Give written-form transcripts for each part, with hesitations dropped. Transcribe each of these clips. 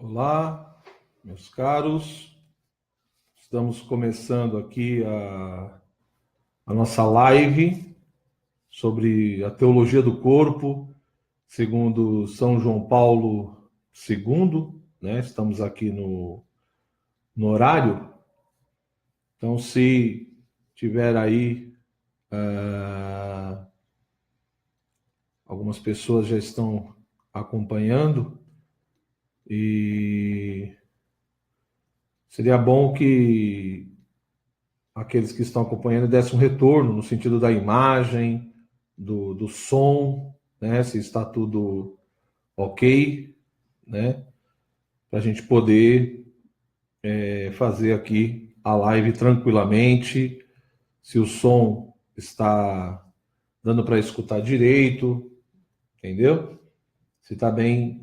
Olá, meus caros. Estamos começando aqui a nossa live sobre a teologia do corpo, segundo São João Paulo II, né? Estamos aqui no horário. Então, se tiver aí, algumas pessoas já estão acompanhando e seria bom que aqueles que estão acompanhando dessem um retorno no sentido da imagem, do som, né? Se está tudo ok, né? Para a gente poder fazer aqui a live tranquilamente, se o som está dando para escutar direito, entendeu? Se está bem,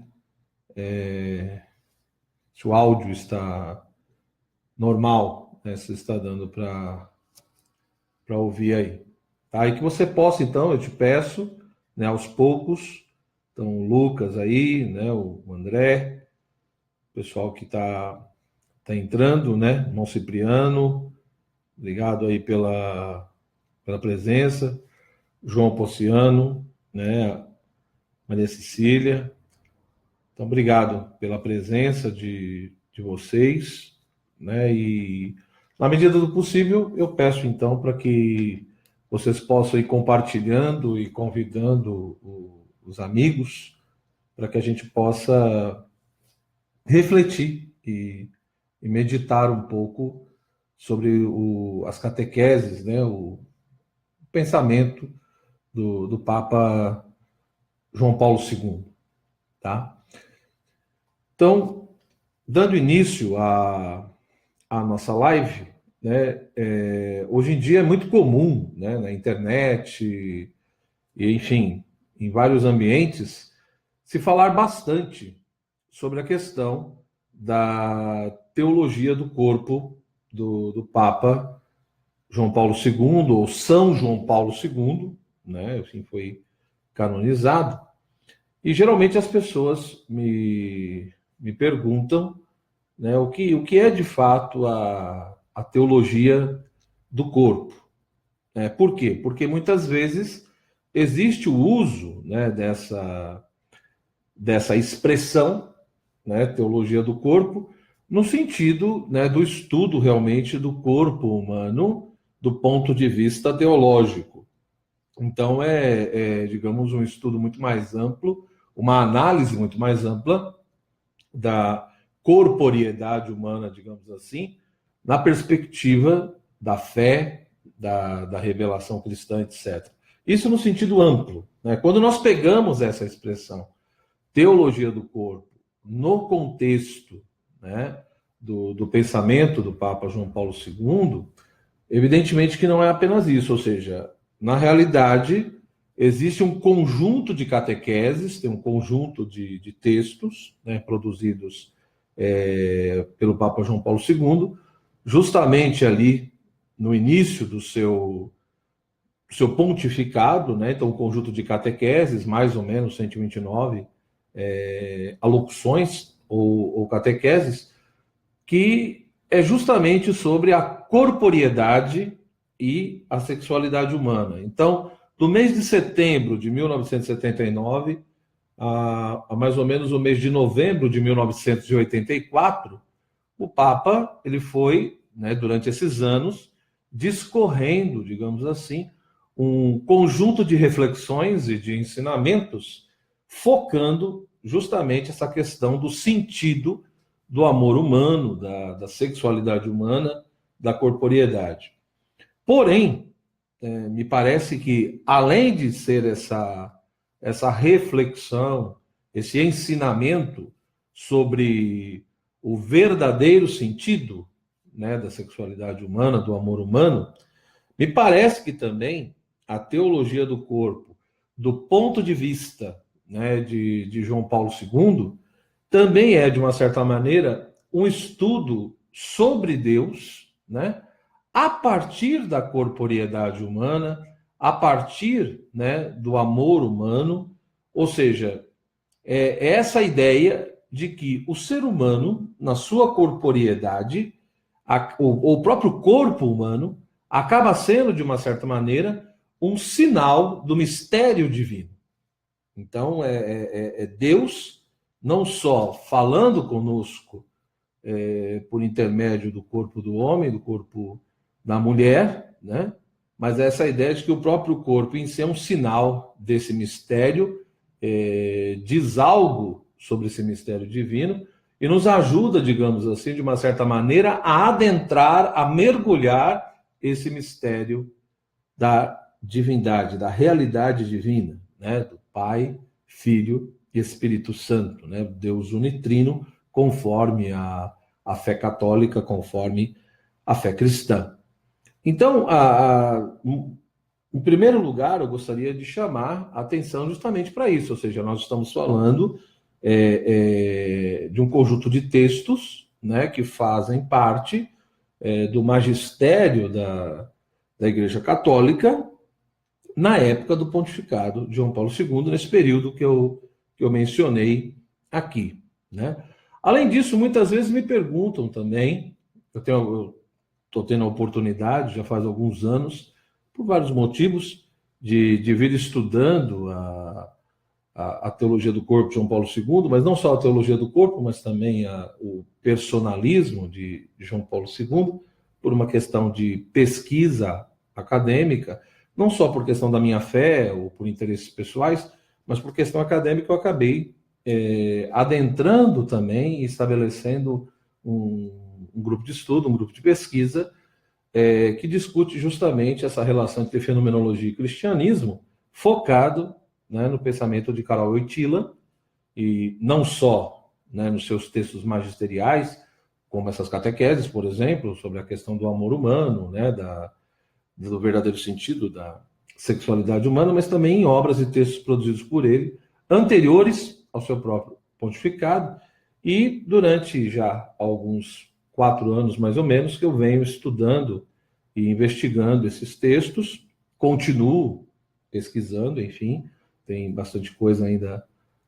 se o áudio está normal, né? Se está dando para ouvir aí. Tá? E que você possa, então, eu te peço, né, aos poucos, então o Lucas aí, né, o André, o pessoal que está entrando, né, irmão Cipriano, obrigado aí pela presença, João Pociano, né, Maria Cecília, então obrigado pela presença de vocês, né, e na medida do possível eu peço então para que vocês possam ir compartilhando e convidando os amigos para que a gente possa refletir e meditar um pouco sobre as catequeses, né, o pensamento do Papa João Paulo II, tá? Então, dando início à nossa live, né, hoje em dia é muito comum, né, na internet e, enfim, em vários ambientes, se falar bastante sobre a questão da teologia do corpo do Papa João Paulo II, ou São João Paulo II, né, assim foi canonizado, e geralmente as pessoas me perguntam, né, o que é de fato a teologia do corpo. Por quê? Porque muitas vezes existe o uso, né, dessa expressão, né, teologia do corpo, no sentido, né, do estudo realmente do corpo humano do ponto de vista teológico. Então, digamos, um estudo muito mais amplo, uma análise muito mais ampla da corporeidade humana, digamos assim, na perspectiva da fé, da revelação cristã, etc. Isso no sentido amplo, né? Quando nós pegamos essa expressão, teologia do corpo, no contexto, né, do pensamento do Papa João Paulo II, evidentemente que não é apenas isso, ou seja, na realidade, existe um conjunto de catequeses, tem um conjunto de textos, né, produzidos pelo Papa João Paulo II, justamente ali no início do seu pontificado, né, então um conjunto de catequeses, mais ou menos 129 alocuções ou catequeses, que é justamente sobre a corporeidade e a sexualidade humana. Então, do mês de setembro de 1979 a mais ou menos o mês de novembro de 1984, o Papa ele foi, né, durante esses anos, discorrendo, digamos assim, um conjunto de reflexões e de ensinamentos focando justamente essa questão do sentido do amor humano, da sexualidade humana, da corporeidade. Porém, me parece que, além de ser essa reflexão, esse ensinamento sobre o verdadeiro sentido, né, da sexualidade humana, do amor humano, me parece que também a teologia do corpo, do ponto de vista, né, de João Paulo II, também é, de uma certa maneira, um estudo sobre Deus, né, a partir da corporeidade humana, a partir, né, do amor humano, ou seja, essa ideia de que o ser humano, na sua corporeidade, o próprio corpo humano, acaba sendo, de uma certa maneira, um sinal do mistério divino. Então, é Deus não só falando conosco por intermédio do corpo do homem, do corpo da mulher, né? Mas essa ideia de que o próprio corpo em si é um sinal desse mistério, diz algo sobre esse mistério divino e nos ajuda, digamos assim, de uma certa maneira, a adentrar, a mergulhar esse mistério da divindade, da realidade divina, né? Do Pai, Filho e Espírito Santo, né? Deus unitrino, conforme a fé católica, conforme a fé cristã. Então, em primeiro lugar, eu gostaria de chamar a atenção justamente para isso, ou seja, nós estamos falando de um conjunto de textos, né, que fazem parte do magistério da Igreja Católica na época do pontificado de João Paulo II, nesse período que eu mencionei aqui, né? Além disso, muitas vezes me perguntam também, eu estou tendo a oportunidade, já faz alguns anos, por vários motivos, de vir estudando a teologia do corpo de João Paulo II, mas não só a teologia do corpo, mas também o personalismo de João Paulo II, por uma questão de pesquisa acadêmica, não só por questão da minha fé ou por interesses pessoais, mas por questão acadêmica eu acabei adentrando também e estabelecendo um grupo de estudo, um grupo de pesquisa, que discute justamente essa relação entre fenomenologia e cristianismo, focado, né, no pensamento de Karol Wojtyla, e não só, né, nos seus textos magisteriais, como essas catequeses, por exemplo, sobre a questão do amor humano, né, do verdadeiro sentido da sexualidade humana, mas também em obras e textos produzidos por ele, anteriores ao seu próprio pontificado, e durante já alguns 4 anos, mais ou menos, que eu venho estudando e investigando esses textos, continuo pesquisando, enfim, tem bastante coisa ainda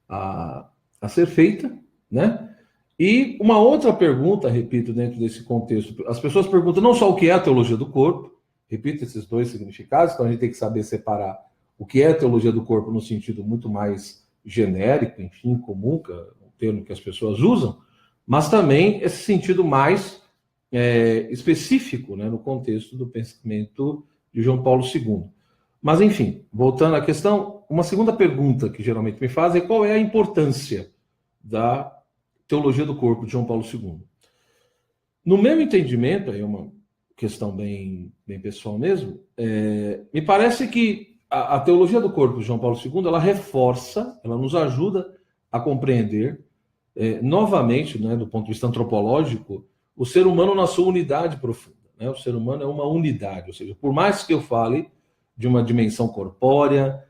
a ser feita, né? E uma outra pergunta, repito, dentro desse contexto, as pessoas perguntam não só o que é a teologia do corpo, repito esses dois significados, então a gente tem que saber separar o que é a teologia do corpo no sentido muito mais genérico, enfim, comum, que é o termo que as pessoas usam, mas também esse sentido mais específico, né, no contexto do pensamento de João Paulo II. Mas, enfim, voltando à questão, uma segunda pergunta que geralmente me fazem é qual é a importância da teologia do corpo de João Paulo II. No meu entendimento, é uma questão bem pessoal mesmo, me parece que a teologia do corpo de João Paulo II, ela reforça, ela nos ajuda a compreender novamente, né, do ponto de vista antropológico, o ser humano na sua unidade profunda, né? O ser humano é uma unidade, ou seja, por mais que eu fale de uma dimensão corpórea,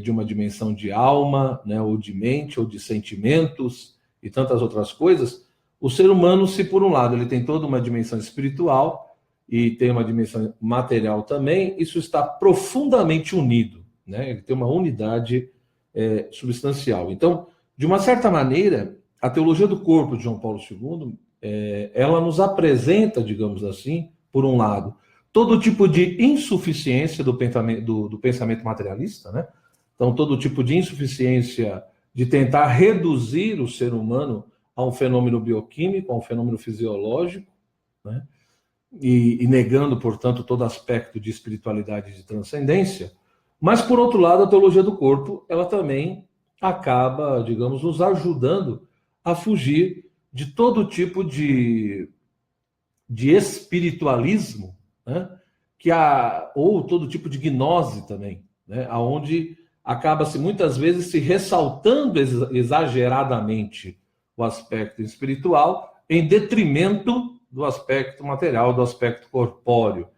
de uma dimensão de alma, né, ou de mente, ou de sentimentos e tantas outras coisas, o ser humano, se por um lado ele tem toda uma dimensão espiritual e tem uma dimensão material também, isso está profundamente unido, né? Ele tem uma unidade substancial. Então, de uma certa maneira, a teologia do corpo de João Paulo II, ela nos apresenta, digamos assim, por um lado, todo tipo de insuficiência do pensamento materialista, né? Então, todo tipo de insuficiência de tentar reduzir o ser humano a um fenômeno bioquímico, a um fenômeno fisiológico, né? E negando, portanto, todo aspecto de espiritualidade e de transcendência. Mas, por outro lado, a teologia do corpo, ela também acaba, digamos, nos ajudando a fugir de todo tipo de espiritualismo, né? Ou todo tipo de gnose também, né? Onde acaba-se muitas vezes se ressaltando exageradamente o aspecto espiritual em detrimento do aspecto material, do aspecto corpóreo.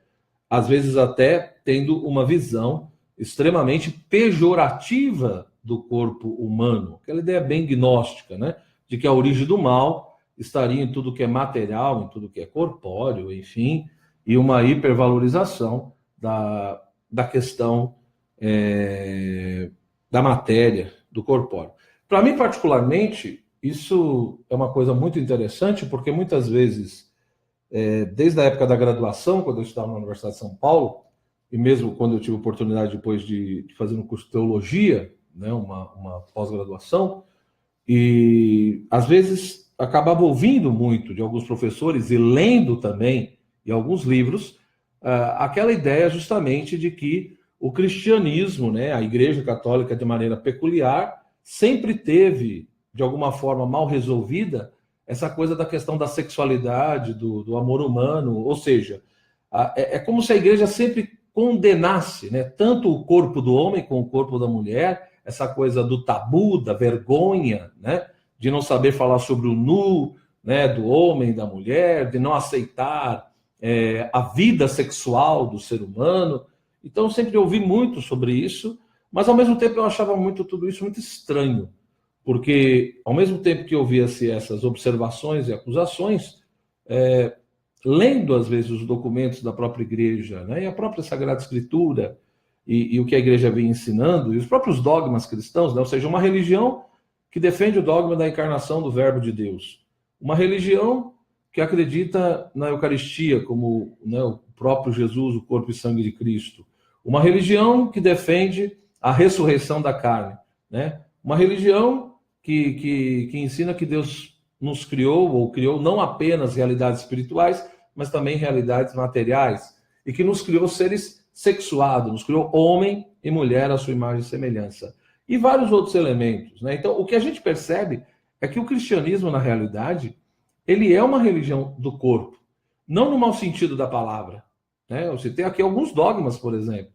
Às vezes até tendo uma visão extremamente pejorativa do corpo humano, aquela ideia bem gnóstica, né? De que a origem do mal estaria em tudo que é material, em tudo que é corpóreo, enfim, e uma hipervalorização da questão da matéria, do corpóreo. Para mim, particularmente, isso é uma coisa muito interessante, porque muitas vezes, desde a época da graduação, quando eu estudava na Universidade de São Paulo, e mesmo quando eu tive oportunidade depois de fazer um curso de teologia, né, uma pós-graduação, e às vezes acabava ouvindo muito de alguns professores e lendo também em alguns livros aquela ideia justamente de que o cristianismo, né, a Igreja Católica de maneira peculiar, sempre teve, de alguma forma mal resolvida, essa coisa da questão da sexualidade, do amor humano, ou seja, é como se a Igreja sempre condenasse, né, tanto o corpo do homem como o corpo da mulher, essa coisa do tabu, da vergonha, né, de não saber falar sobre o nu, né, do homem e da mulher, de não aceitar a vida sexual do ser humano. Então, eu sempre ouvi muito sobre isso, mas ao mesmo tempo eu achava tudo isso muito estranho, porque ao mesmo tempo que ouvia-se essas observações e acusações, lendo às vezes os documentos da própria igreja, né, e a própria Sagrada Escritura, e o que a igreja vem ensinando, e os próprios dogmas cristãos, né, ou seja, uma religião que defende o dogma da encarnação do Verbo de Deus, uma religião que acredita na Eucaristia como, né, o próprio Jesus, o corpo e sangue de Cristo, uma religião que defende a ressurreição da carne, né, uma religião que ensina que Deus nos criou, ou criou não apenas realidades espirituais, mas também realidades materiais, e que nos criou seres sexuados, nos criou homem e mulher à sua imagem e semelhança. E vários outros elementos, né? Então, o que a gente percebe é que o cristianismo, na realidade, ele é uma religião do corpo, não no mau sentido da palavra, né? Eu citei aqui alguns dogmas, por exemplo.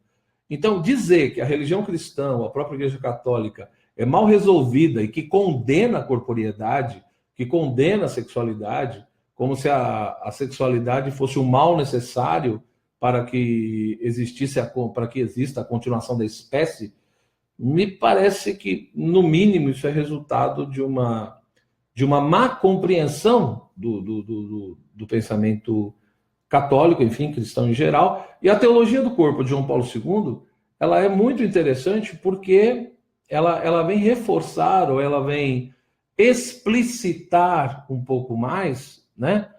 Então, dizer que a religião cristã, a própria Igreja Católica, é mal resolvida e que condena a corporeidade, que condena a sexualidade, como se a sexualidade fosse o mal necessário para que para que exista a continuação da espécie, me parece que, no mínimo, isso é resultado de uma má compreensão do pensamento católico, enfim, cristão em geral. E a teologia do corpo de João Paulo II, ela é muito interessante porque ela vem reforçar, ou ela vem explicitar um pouco mais, né,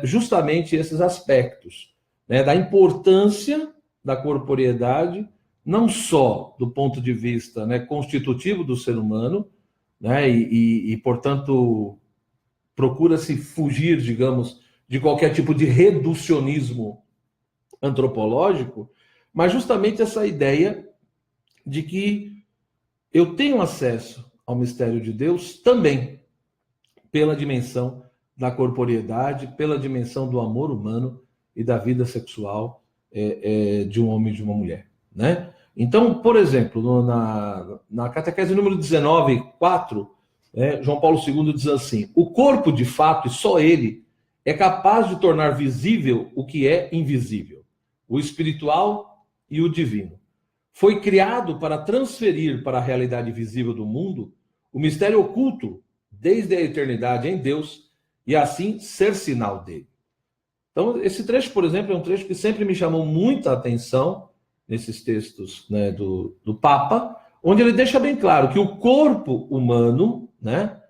justamente esses aspectos, né, da importância da corporeidade, não só do ponto de vista, né, constitutivo do ser humano, né, portanto, procura-se fugir, digamos, de qualquer tipo de reducionismo antropológico, mas justamente essa ideia de que eu tenho acesso ao mistério de Deus também pela dimensão da corporeidade, pela dimensão do amor humano e da vida sexual de um homem e de uma mulher, né? Então, por exemplo, na catequese número 19:4, João Paulo II diz assim: o corpo, de fato, e só ele, é capaz de tornar visível o que é invisível, o espiritual e o divino. Foi criado para transferir para a realidade visível do mundo o mistério oculto desde a eternidade em Deus e assim ser sinal dele. Então, esse trecho, por exemplo, é um trecho que sempre me chamou muita atenção nesses textos, né, do Papa, onde ele deixa bem claro que o corpo humano, né,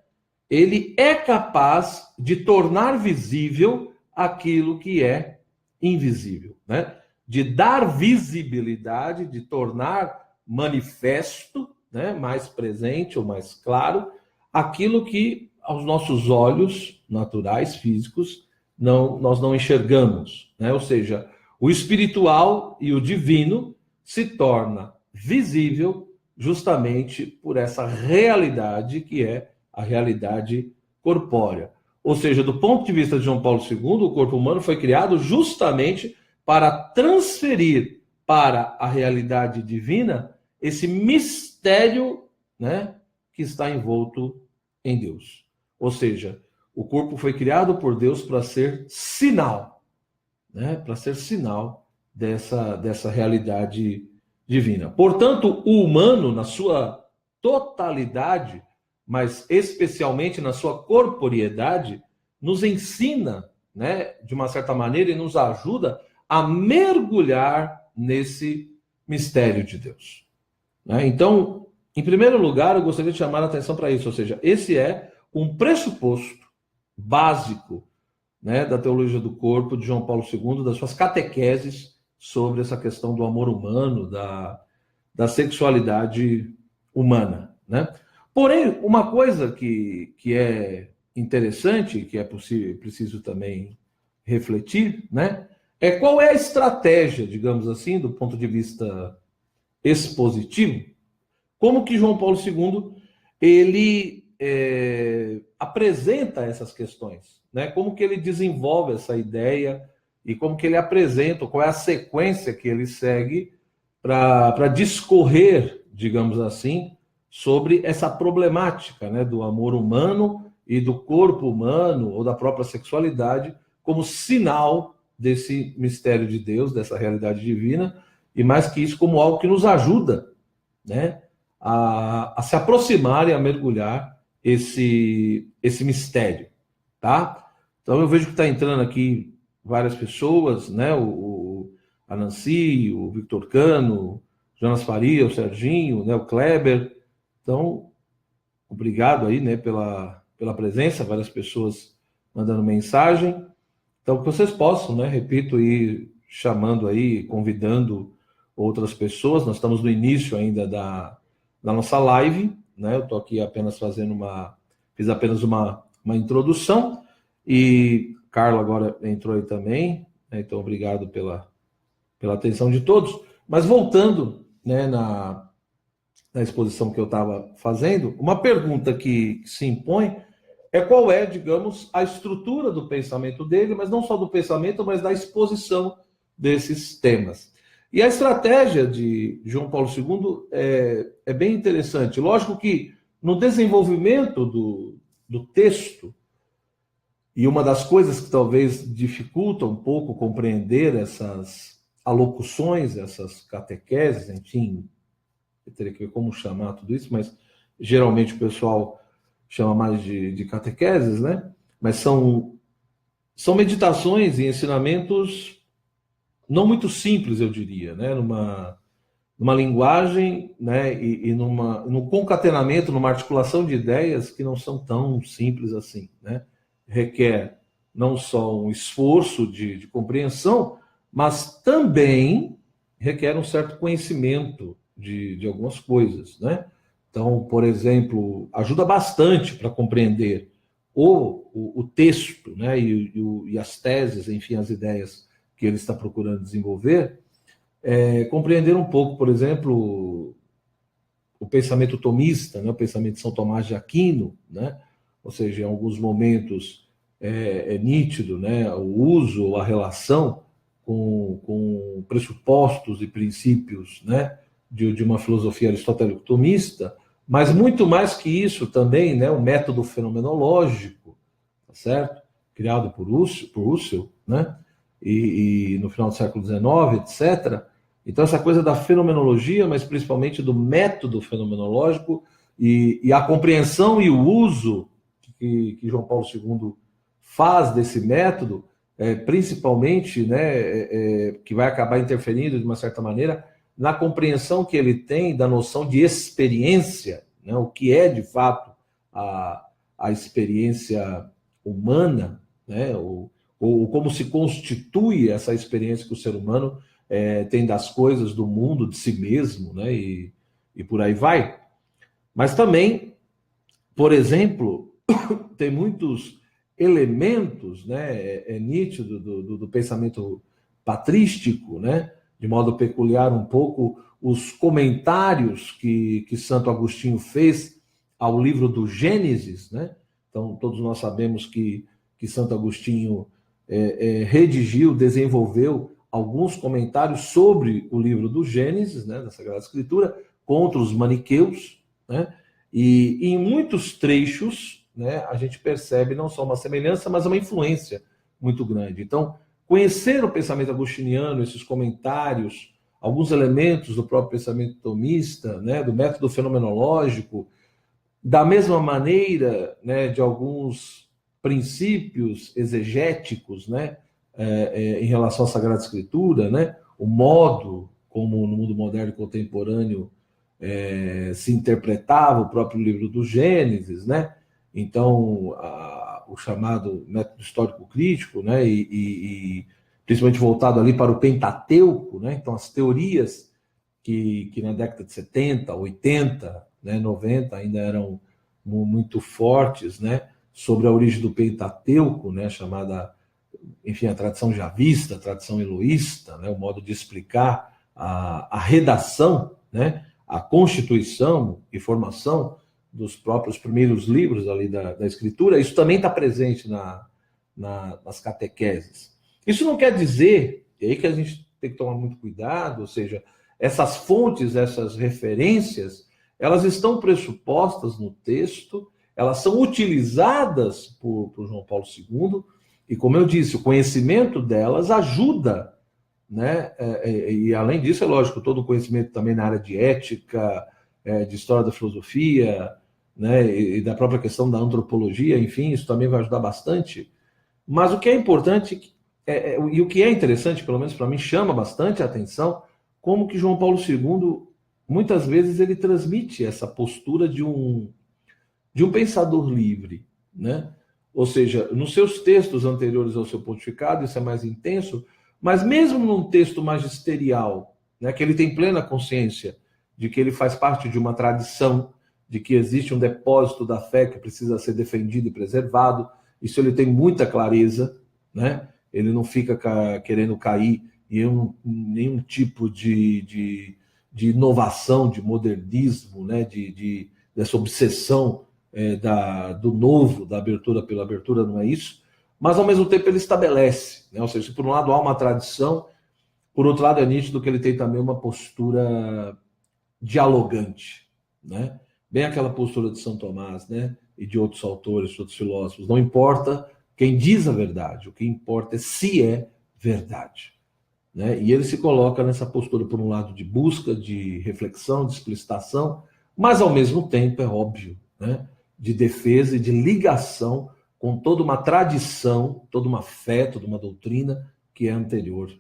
ele é capaz de tornar visível aquilo que é invisível, né? De dar visibilidade, de tornar manifesto, né, mais presente ou mais claro, aquilo que aos nossos olhos naturais, físicos, nós não enxergamos, né? Ou seja, o espiritual e o divino se torna visível justamente por essa realidade que é a realidade corpórea. Ou seja, do ponto de vista de João Paulo II, o corpo humano foi criado justamente para transferir para a realidade divina esse mistério, né, que está envolto em Deus. Ou seja, o corpo foi criado por Deus para ser sinal, né, para ser sinal dessa realidade divina. Portanto, o humano, na sua totalidade, mas especialmente na sua corporeidade, nos ensina, né, de uma certa maneira, e nos ajuda a mergulhar nesse mistério de Deus, né? Então, em primeiro lugar, eu gostaria de chamar a atenção para isso, ou seja, esse é um pressuposto básico, né, da teologia do corpo de João Paulo II, das suas catequeses sobre essa questão do amor humano, da sexualidade humana, né? Porém, uma coisa que é interessante, que é preciso também refletir, né, é qual é a estratégia, digamos assim, do ponto de vista expositivo, como que João Paulo II ele apresenta essas questões, né? Como que ele desenvolve essa ideia e como que ele apresenta, qual é a sequência que ele segue para discorrer, digamos assim, sobre essa problemática, né, do amor humano e do corpo humano ou da própria sexualidade como sinal desse mistério de Deus, dessa realidade divina, e mais que isso, como algo que nos ajuda, né, a se aproximar e a mergulhar esse mistério, tá? Então eu vejo que está entrando aqui várias pessoas, né, a Nancy, o Victor Cano, o Jonas Faria, o Serginho, né, o Kleber. Então, obrigado aí, né, pela presença, várias pessoas mandando mensagem. Então, que vocês possam, né, repito aí, chamando aí, convidando outras pessoas. Nós estamos no início ainda da nossa live, né? Eu estou aqui apenas fiz apenas uma introdução, e Carla agora entrou aí também, né? Então obrigado pela atenção de todos. Mas voltando, né, na exposição que eu estava fazendo, uma pergunta que se impõe é qual é, digamos, a estrutura do pensamento dele, mas não só do pensamento, mas da exposição desses temas. E a estratégia de João Paulo II é bem interessante. Lógico que no desenvolvimento do texto, e uma das coisas que talvez dificulta um pouco compreender essas alocuções, essas catequeses, enfim, eu teria que ver como chamar tudo isso, mas geralmente o pessoal chama mais de catequeses, né? Mas são meditações e ensinamentos não muito simples, eu diria, né? Numa linguagem, né? E num concatenamento, numa articulação de ideias que não são tão simples assim, né? Requer não só um esforço de compreensão, mas também requer um certo conhecimento de algumas coisas, né? Então, por exemplo, ajuda bastante para compreender o texto, né, e as teses, enfim, as ideias que ele está procurando desenvolver, compreender um pouco, por exemplo, o pensamento tomista, né, o pensamento de São Tomás de Aquino, né, ou seja, em alguns momentos é nítido, né, o uso, a relação com pressupostos e princípios, né, de uma filosofia aristotélica tomista, mas muito mais que isso também, né, o método fenomenológico, tá certo? Criado por Husserl, né, e no final do século XIX, etc. Então, essa coisa da fenomenologia, mas principalmente do método fenomenológico e a compreensão e o uso que João Paulo II faz desse método, principalmente, né, que vai acabar interferindo de uma certa maneira na compreensão que ele tem da noção de experiência, né, o que é de fato a experiência humana, né, ou como se constitui essa experiência que o ser humano tem das coisas, do mundo, de si mesmo, né, e por aí vai. Mas também, por exemplo, tem muitos elementos, né, nítido do pensamento patrístico, né, de modo peculiar um pouco os comentários que Santo Agostinho fez ao livro do Gênesis, né? Então, todos nós sabemos que Santo Agostinho redigiu, desenvolveu alguns comentários sobre o livro do Gênesis, né, da Sagrada Escritura, contra os maniqueus, né? E em muitos trechos, né, a gente percebe não só uma semelhança, mas uma influência muito grande. Então, conhecer o pensamento agostiniano, esses comentários, alguns elementos do próprio pensamento tomista, né, do método fenomenológico, da mesma maneira, né, de alguns princípios exegéticos, né, em relação à Sagrada Escritura, né, o modo como no mundo moderno e contemporâneo se interpretava o próprio livro do Gênesis, né, Então, o chamado método histórico crítico, né, e principalmente voltado ali para o Pentateuco, né, então as teorias que na década de 70, 80, né, 90 ainda eram muito fortes, né, sobre a origem do Pentateuco, né, chamada, enfim, a tradição javista, a tradição eloísta, né, o modo de explicar a redação, né, a constituição e formação dos próprios primeiros livros ali da escritura. Isso também está presente nas catequeses. Isso não quer dizer, e aí que a gente tem que tomar muito cuidado, ou seja, essas fontes, essas referências, elas estão pressupostas no texto, elas são utilizadas por João Paulo II, e como eu disse, o conhecimento delas ajuda, né? E além disso, é lógico, todo o conhecimento também na área de ética, de história da filosofia, né? E da própria questão da antropologia, enfim, isso também vai ajudar bastante. Mas o que é importante, e o que é interessante, pelo menos para mim, chama bastante a atenção, como que João Paulo II, muitas vezes, ele transmite essa postura de um pensador livre, né? Ou seja, nos seus textos anteriores ao seu pontificado, isso é mais intenso, mas mesmo num texto magisterial, né, que ele tem plena consciência de que ele faz parte de uma tradição, de que existe um depósito da fé que precisa ser defendido e preservado, isso ele tem muita clareza, né? Ele não fica querendo cair em nenhum tipo de inovação, de modernismo, né? Dessa obsessão do novo, da abertura pela abertura, não é isso, mas ao mesmo tempo ele estabelece, né? Ou seja, por um lado há uma tradição, por outro lado é nítido que ele tem também uma postura dialogante, né? Bem aquela postura de São Tomás, né? E de outros autores, de outros filósofos. Não importa quem diz a verdade, o que importa é se é verdade, né? E ele se coloca nessa postura, por um lado, de busca, de reflexão, de explicitação, mas ao mesmo tempo, é óbvio, né? De defesa e de ligação com toda uma tradição, toda uma fé, toda uma doutrina que é anterior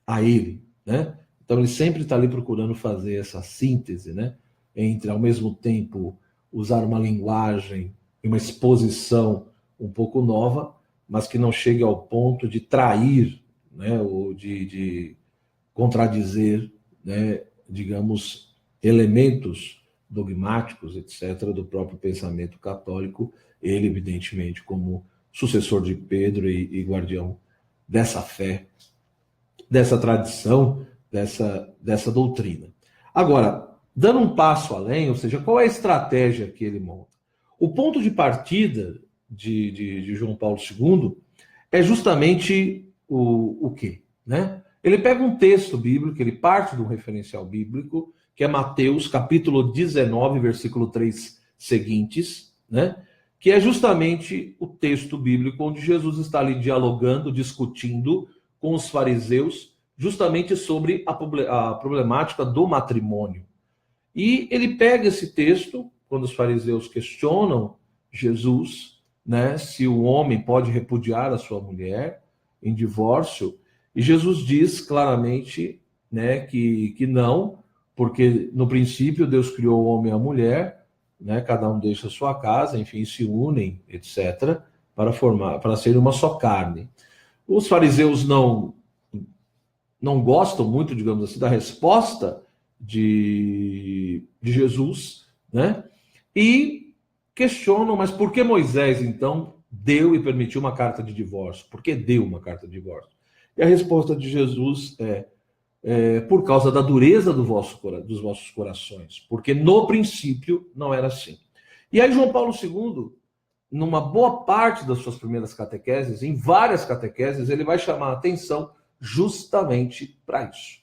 a ele, né? Então ele sempre está ali procurando fazer essa síntese, né? Entre, ao mesmo tempo, usar uma linguagem e uma exposição um pouco nova, mas que não chegue ao ponto de trair, né? Ou de contradizer, né? Digamos, elementos dogmáticos, etc., do próprio pensamento católico, ele, evidentemente, como sucessor de Pedro e guardião dessa fé, dessa tradição, dessa doutrina. Agora, dando um passo além, ou seja, qual é a estratégia que ele monta? O ponto de partida de João Paulo II é justamente o quê? Né? Ele pega um texto bíblico, ele parte de um referencial bíblico, que é Mateus, capítulo 19, versículo 3 seguintes, né? Que é justamente o texto bíblico onde Jesus está ali dialogando, discutindo com os fariseus, justamente sobre a problemática do matrimônio. E ele pega esse texto, quando os fariseus questionam Jesus, né, se o homem pode repudiar a sua mulher em divórcio, e Jesus diz claramente, né, que não, porque no princípio Deus criou o homem e a mulher, né, cada um deixa a sua casa, enfim, se unem, etc., para ser uma só carne. Os fariseus não gostam muito, digamos assim, da resposta de Jesus, né? E questionam, mas por que Moisés, então, deu e permitiu uma carta de divórcio? Por que deu uma carta de divórcio? E a resposta de Jesus é por causa da dureza dos vossos corações, porque no princípio não era assim. E aí João Paulo II, numa boa parte das suas primeiras catequeses, em várias catequeses, ele vai chamar a atenção justamente para isso,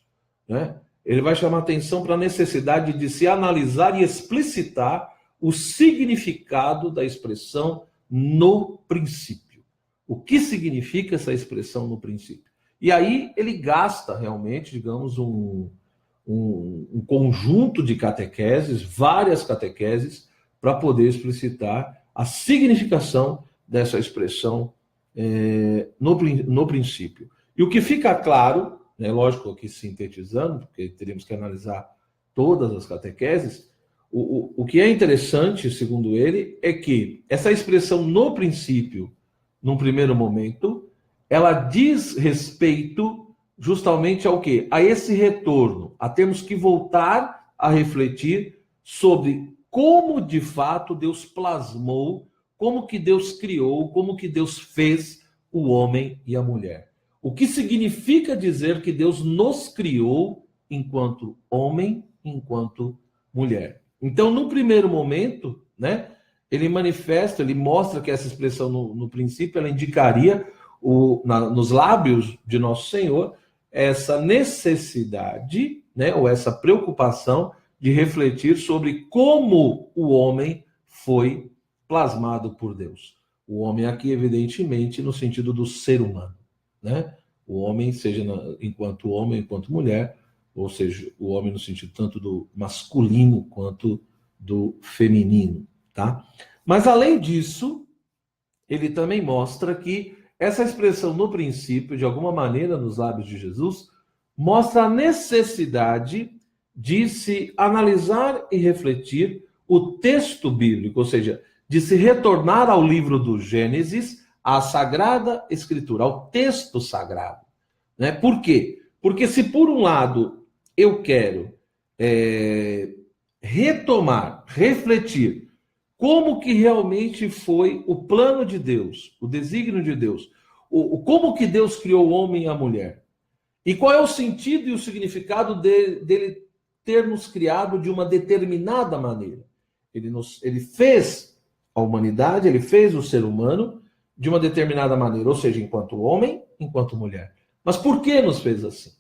né? Ele vai chamar a atenção para a necessidade de se analisar e explicitar o significado da expressão no princípio. O que significa essa expressão no princípio? E aí ele gasta realmente, digamos, um conjunto de catequeses, várias catequeses, para poder explicitar a significação dessa expressão no princípio. E o que fica claro, né, lógico que sintetizando, porque teríamos que analisar todas as catequeses, O que é interessante, segundo ele, é que essa expressão no princípio, num primeiro momento, ela diz respeito justamente ao quê? A esse retorno, a termos que voltar a refletir sobre como de fato Deus plasmou, como que Deus criou, como que Deus fez o homem e a mulher. O que significa dizer que Deus nos criou enquanto homem, enquanto mulher. Então, no primeiro momento, né, ele manifesta, ele mostra que essa expressão no princípio, ela indicaria nos lábios de nosso Senhor essa necessidade, né, ou essa preocupação de refletir sobre como o homem foi plasmado por Deus. O homem aqui, evidentemente, no sentido do ser humano, né? O homem, seja enquanto homem, enquanto mulher, ou seja, o homem no sentido tanto do masculino quanto do feminino, tá? Mas além disso, ele também mostra que essa expressão no princípio, de alguma maneira, nos lábios de Jesus, mostra a necessidade de se analisar e refletir o texto bíblico, ou seja, de se retornar ao livro do Gênesis, à Sagrada Escritura, ao texto sagrado. Né? Por quê? Porque se por um lado eu quero retomar, refletir como que realmente foi o plano de Deus, o desígnio de Deus, como que Deus criou o homem e a mulher, e qual é o sentido e o significado dele ter nos criado de uma determinada maneira. Ele fez a humanidade, ele fez o ser humano de uma determinada maneira, ou seja, enquanto homem, enquanto mulher. Mas por que nos fez assim?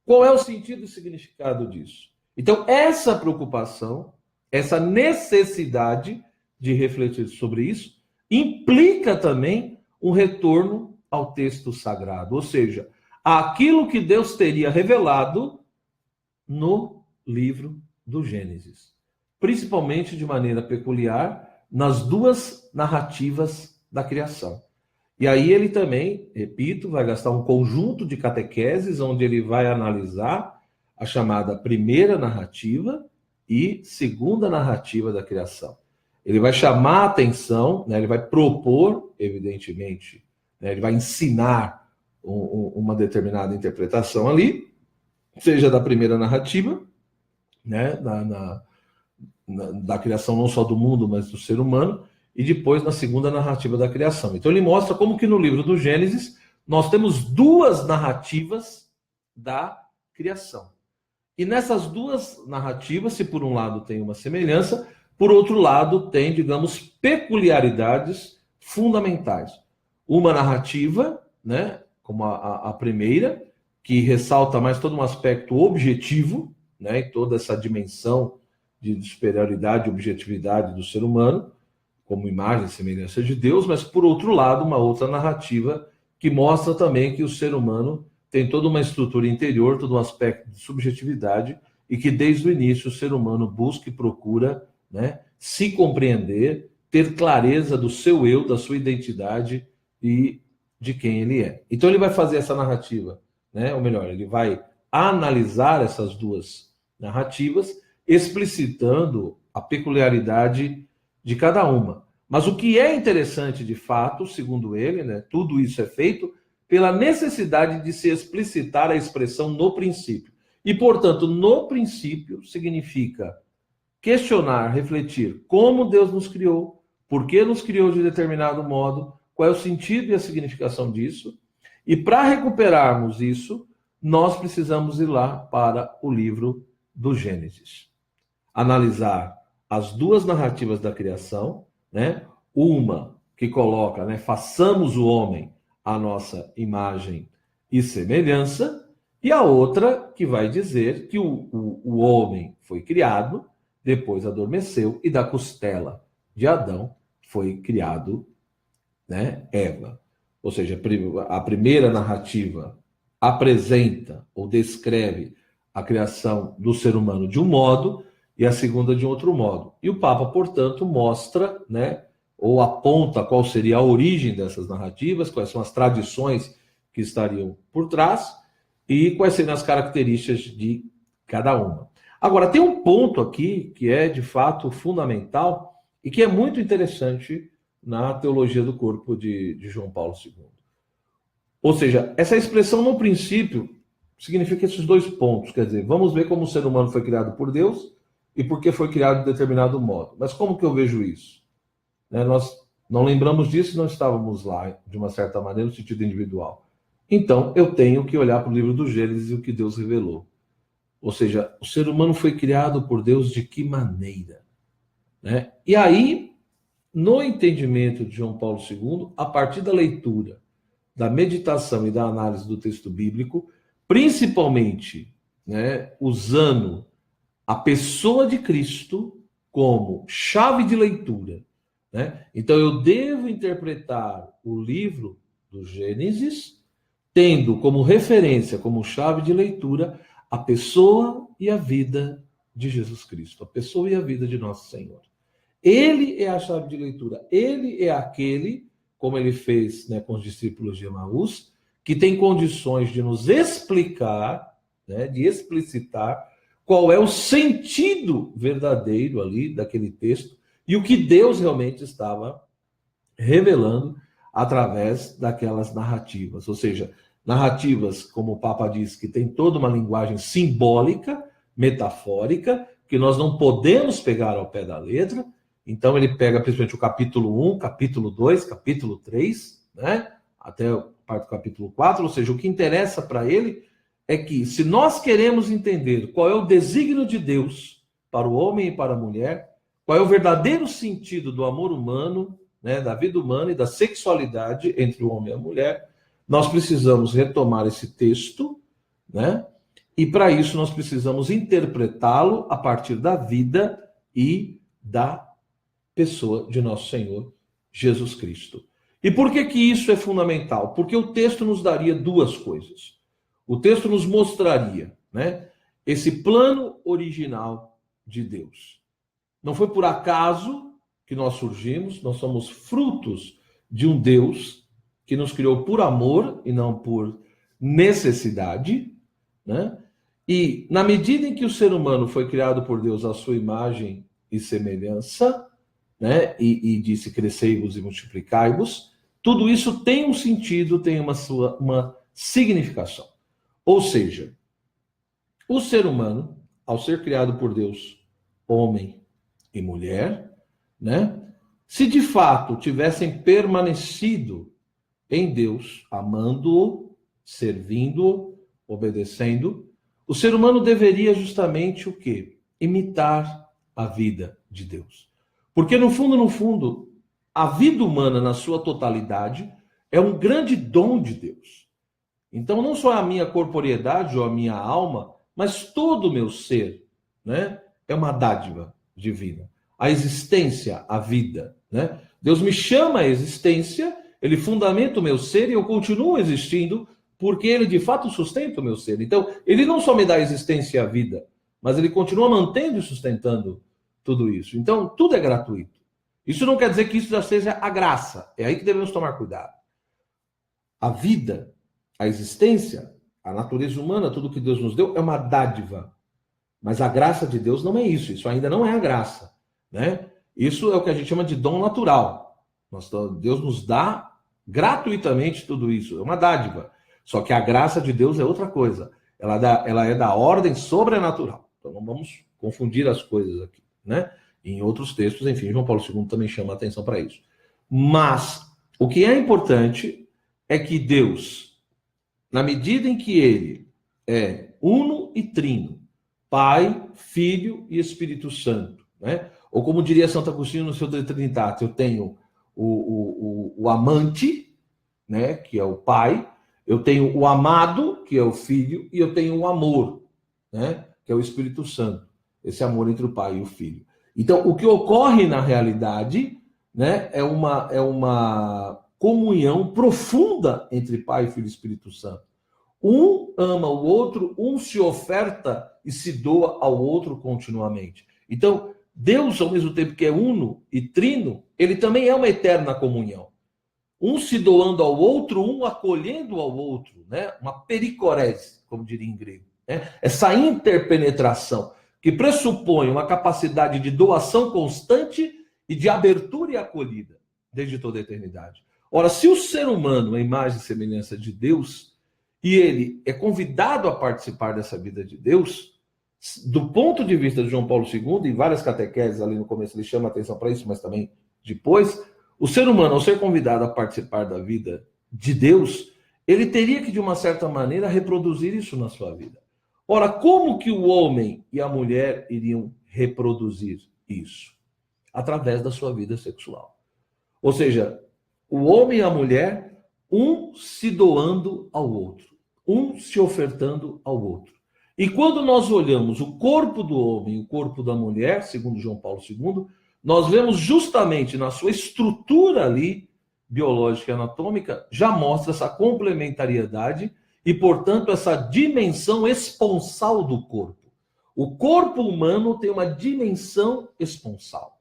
Qual é o sentido e o significado disso? Então, essa preocupação, essa necessidade de refletir sobre isso, implica também um retorno ao texto sagrado, ou seja, aquilo que Deus teria revelado no livro do Gênesis, principalmente de maneira peculiar nas duas narrativas da criação. E aí ele também, repito, vai gastar um conjunto de catequeses onde ele vai analisar a chamada primeira narrativa e segunda narrativa da criação. Ele vai chamar a atenção, né, ele vai propor, evidentemente, né, ele vai ensinar uma determinada interpretação ali, seja da primeira narrativa, né, da criação não só do mundo, mas do ser humano, e depois na segunda narrativa da criação. Então ele mostra como que no livro do Gênesis nós temos duas narrativas da criação. E nessas duas narrativas, se por um lado tem uma semelhança, por outro lado tem, digamos, peculiaridades fundamentais. Uma narrativa, né, como a primeira, que ressalta mais todo um aspecto objetivo, né, e toda essa dimensão de superioridade e objetividade do ser humano, como imagem e semelhança de Deus, mas, por outro lado, uma outra narrativa que mostra também que o ser humano tem toda uma estrutura interior, todo um aspecto de subjetividade, e que desde o início o ser humano busca e procura, né, se compreender, ter clareza do seu eu, da sua identidade e de quem ele é. Então ele vai fazer essa narrativa, né, ou melhor, ele vai analisar essas duas narrativas, explicitando a peculiaridade de cada uma. Mas o que é interessante de fato, segundo ele, né, tudo isso é feito pela necessidade de se explicitar a expressão no princípio. E, portanto, no princípio significa questionar, refletir como Deus nos criou, por que nos criou de determinado modo, qual é o sentido e a significação disso. E para recuperarmos isso, nós precisamos ir lá para o livro do Gênesis. Analisar as duas narrativas da criação, né? Uma que coloca, né, façamos o homem à nossa imagem e semelhança, e a outra que vai dizer que o homem foi criado, depois adormeceu, e da costela de Adão foi criado, né, Eva. Ou seja, a primeira narrativa apresenta ou descreve a criação do ser humano de um modo, e a segunda de outro modo. E o Papa, portanto, mostra, né, ou aponta qual seria a origem dessas narrativas, quais são as tradições que estariam por trás e quais seriam as características de cada uma. Agora, tem um ponto aqui que é, de fato, fundamental e que é muito interessante na teologia do corpo de João Paulo II. Ou seja, essa expressão, no princípio, significa esses dois pontos. Quer dizer, vamos ver como o ser humano foi criado por Deus e por que foi criado de determinado modo. Mas como que eu vejo isso? Nós não lembramos disso, não estávamos lá, de uma certa maneira, no sentido individual. Então, eu tenho que olhar para o livro do Gênesis e o que Deus revelou. Ou seja, o ser humano foi criado por Deus de que maneira? E aí, no entendimento de João Paulo II, a partir da leitura, da meditação e da análise do texto bíblico, principalmente usando a pessoa de Cristo como chave de leitura. Então, eu devo interpretar o livro do Gênesis tendo como referência, como chave de leitura, a pessoa e a vida de Jesus Cristo, a pessoa e a vida de nosso Senhor. Ele é a chave de leitura, ele é aquele, como ele fez com os discípulos de Emaús, que tem condições de nos explicar, de explicitar qual é o sentido verdadeiro ali daquele texto e o que Deus realmente estava revelando através daquelas narrativas. Ou seja, narrativas, como o Papa diz, que tem toda uma linguagem simbólica, metafórica, que nós não podemos pegar ao pé da letra. Então ele pega principalmente o capítulo 1, capítulo 2, capítulo 3, até a parte do capítulo 4, ou seja, o que interessa para ele é que, se nós queremos entender qual é o desígnio de Deus para o homem e para a mulher, qual é o verdadeiro sentido do amor humano, da vida humana e da sexualidade entre o homem e a mulher, nós precisamos retomar esse texto, e para isso nós precisamos interpretá-lo a partir da vida e da pessoa de nosso Senhor Jesus Cristo. E por que que isso é fundamental? Porque o texto nos daria duas coisas. O texto nos mostraria, esse plano original de Deus. Não foi por acaso que nós surgimos, nós somos frutos de um Deus que nos criou por amor e não por necessidade, E na medida em que o ser humano foi criado por Deus à sua imagem e semelhança, e disse crescei-vos e multiplicai-vos, tudo isso tem um sentido, tem uma significação. Ou seja, o ser humano, ao ser criado por Deus, homem e mulher, se de fato tivessem permanecido em Deus, amando-o, servindo-o, obedecendo, o ser humano deveria justamente o quê? Imitar a vida de Deus. Porque no fundo, a vida humana na sua totalidade é um grande dom de Deus. Então não só a minha corporeidade ou a minha alma, mas todo o meu ser, é uma dádiva divina. A existência, a vida, Deus me chama à existência, ele fundamenta o meu ser e eu continuo existindo porque ele de fato sustenta o meu ser. Então, ele não só me dá a existência e a vida, mas ele continua mantendo e sustentando tudo isso. Então, tudo é gratuito. Isso não quer dizer que isso já seja a graça. É aí que devemos tomar cuidado. A vida, a existência, a natureza humana, tudo que Deus nos deu é uma dádiva. Mas a graça de Deus não é isso. Isso ainda não é a graça. Isso é o que a gente chama de dom natural. Deus nos dá gratuitamente tudo isso. É uma dádiva. Só que a graça de Deus é outra coisa. Ela é da ordem sobrenatural. Então não vamos confundir as coisas aqui. Em outros textos, enfim, João Paulo II também chama a atenção para isso. Mas o que é importante é que Deus, na medida em que ele é uno e trino, Pai, Filho e Espírito Santo, ou como diria Santo Agostinho no seu De Trinitate, eu tenho o amante, que é o Pai, eu tenho o amado, que é o Filho, e eu tenho o amor, que é o Espírito Santo. Esse amor entre o Pai e o Filho. Então, o que ocorre na realidade, é uma comunhão profunda entre Pai, Filho e Espírito Santo. Um ama o outro, um se oferta e se doa ao outro continuamente. Então, Deus, ao mesmo tempo que é uno e trino, ele também é uma eterna comunhão. Um se doando ao outro, um acolhendo ao outro, uma pericorese, como diria em grego. Essa interpenetração. que pressupõe uma capacidade de doação constante e de abertura e acolhida desde toda a eternidade. Ora, se o ser humano é imagem e semelhança de Deus, e ele é convidado a participar dessa vida de Deus, do ponto de vista de João Paulo II, em várias catequeses ali no começo ele chama atenção para isso, mas também depois, o ser humano, ao ser convidado a participar da vida de Deus, ele teria que, de uma certa maneira, reproduzir isso na sua vida. Ora, como que o homem e a mulher iriam reproduzir isso? Através da sua vida sexual. Ou seja, o homem e a mulher, um se doando ao outro, um se ofertando ao outro. E quando nós olhamos o corpo do homem e o corpo da mulher, segundo João Paulo II, nós vemos justamente na sua estrutura ali, biológica e anatômica, já mostra essa complementariedade e, portanto, essa dimensão esponsal do corpo. O corpo humano tem uma dimensão esponsal.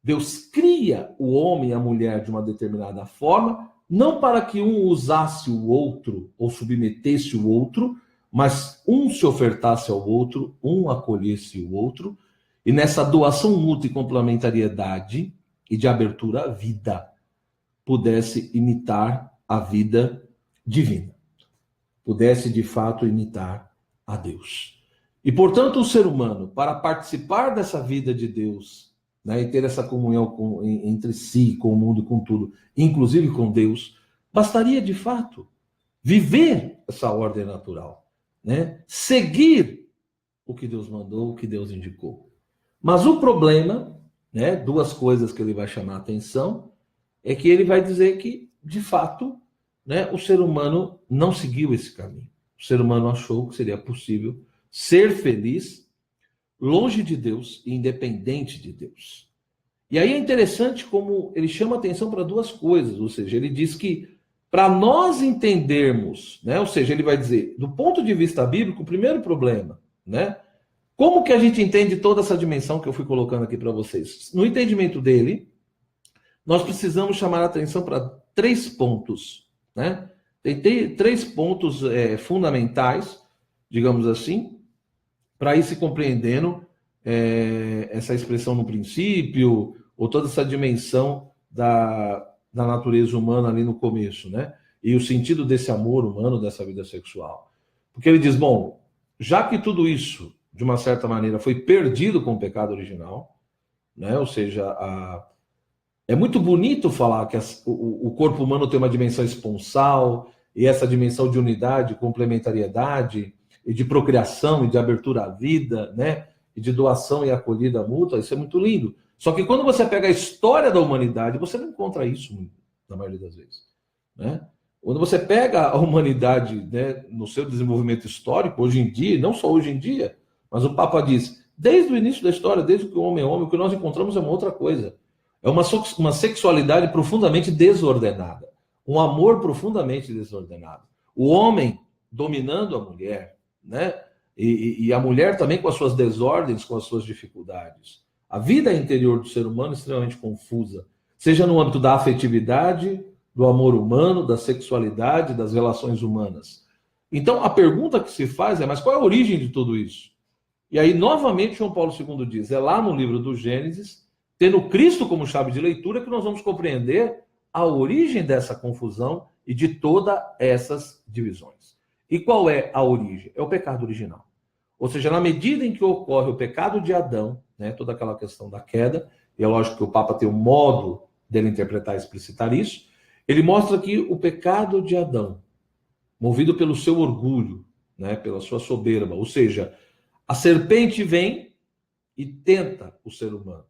Deus cria o homem e a mulher de uma determinada forma, não para que um usasse o outro ou submetesse o outro, mas um se ofertasse ao outro, um acolhesse o outro, e nessa doação mútua e complementariedade e de abertura à vida, pudesse imitar a vida divina, pudesse de fato imitar a Deus. E, portanto, o ser humano, para participar dessa vida de Deus, né, e ter essa comunhão entre si, com o mundo, com tudo, inclusive com Deus, bastaria de fato viver essa ordem natural, né? Seguir o que Deus mandou, o que Deus indicou. Mas o problema, né, duas coisas que ele vai chamar a atenção, é que ele vai dizer que, de fato, né, o ser humano não seguiu esse caminho. O ser humano achou que seria possível ser feliz longe de Deus e independente de Deus. E aí é interessante como ele chama atenção para duas coisas, ou seja, ele diz que para nós entendermos, né, ou seja, ele vai dizer, do ponto de vista bíblico, o primeiro problema, né, como que a gente entende toda essa dimensão que eu fui colocando aqui para vocês? No entendimento dele, nós precisamos chamar a atenção para 3 pontos, né? Tem 3 pontos fundamentais, digamos assim, para ir se compreendendo essa expressão no princípio, ou toda essa dimensão da natureza humana ali no começo, né? E o sentido desse amor humano, dessa vida sexual. Porque ele diz, bom, já que tudo isso, de uma certa maneira, foi perdido com o pecado original, né? Ou seja, é muito bonito falar que o corpo humano tem uma dimensão esponsal, e essa dimensão de unidade, complementariedade, e de procriação, e de abertura à vida, né? E de doação e acolhida mútua, isso é muito lindo. Só que quando você pega a história da humanidade, você não encontra isso na maioria das vezes, né? Quando você pega a humanidade, né, no seu desenvolvimento histórico, hoje em dia, não só hoje em dia, mas o Papa diz, desde o início da história, desde que o homem é homem, o que nós encontramos é uma outra coisa. É uma sexualidade profundamente desordenada. Um amor profundamente desordenado. O homem dominando a mulher, né? E a mulher também com as suas desordens, com as suas dificuldades. A vida interior do ser humano é extremamente confusa. Seja no âmbito da afetividade, do amor humano, da sexualidade, das relações humanas. Então, a pergunta que se faz é, mas qual é a origem de tudo isso? E aí, novamente, João Paulo II diz, é lá no livro do Gênesis, tendo Cristo como chave de leitura, que nós vamos compreender a origem dessa confusão e de todas essas divisões. E qual é a origem? É o pecado original. Ou seja, na medida em que ocorre o pecado de Adão, né, toda aquela questão da queda, e é lógico que o Papa tem um modo dele interpretar e explicitar isso, ele mostra que o pecado de Adão, movido pelo seu orgulho, né, pela sua soberba, ou seja, a serpente vem e tenta o ser humano.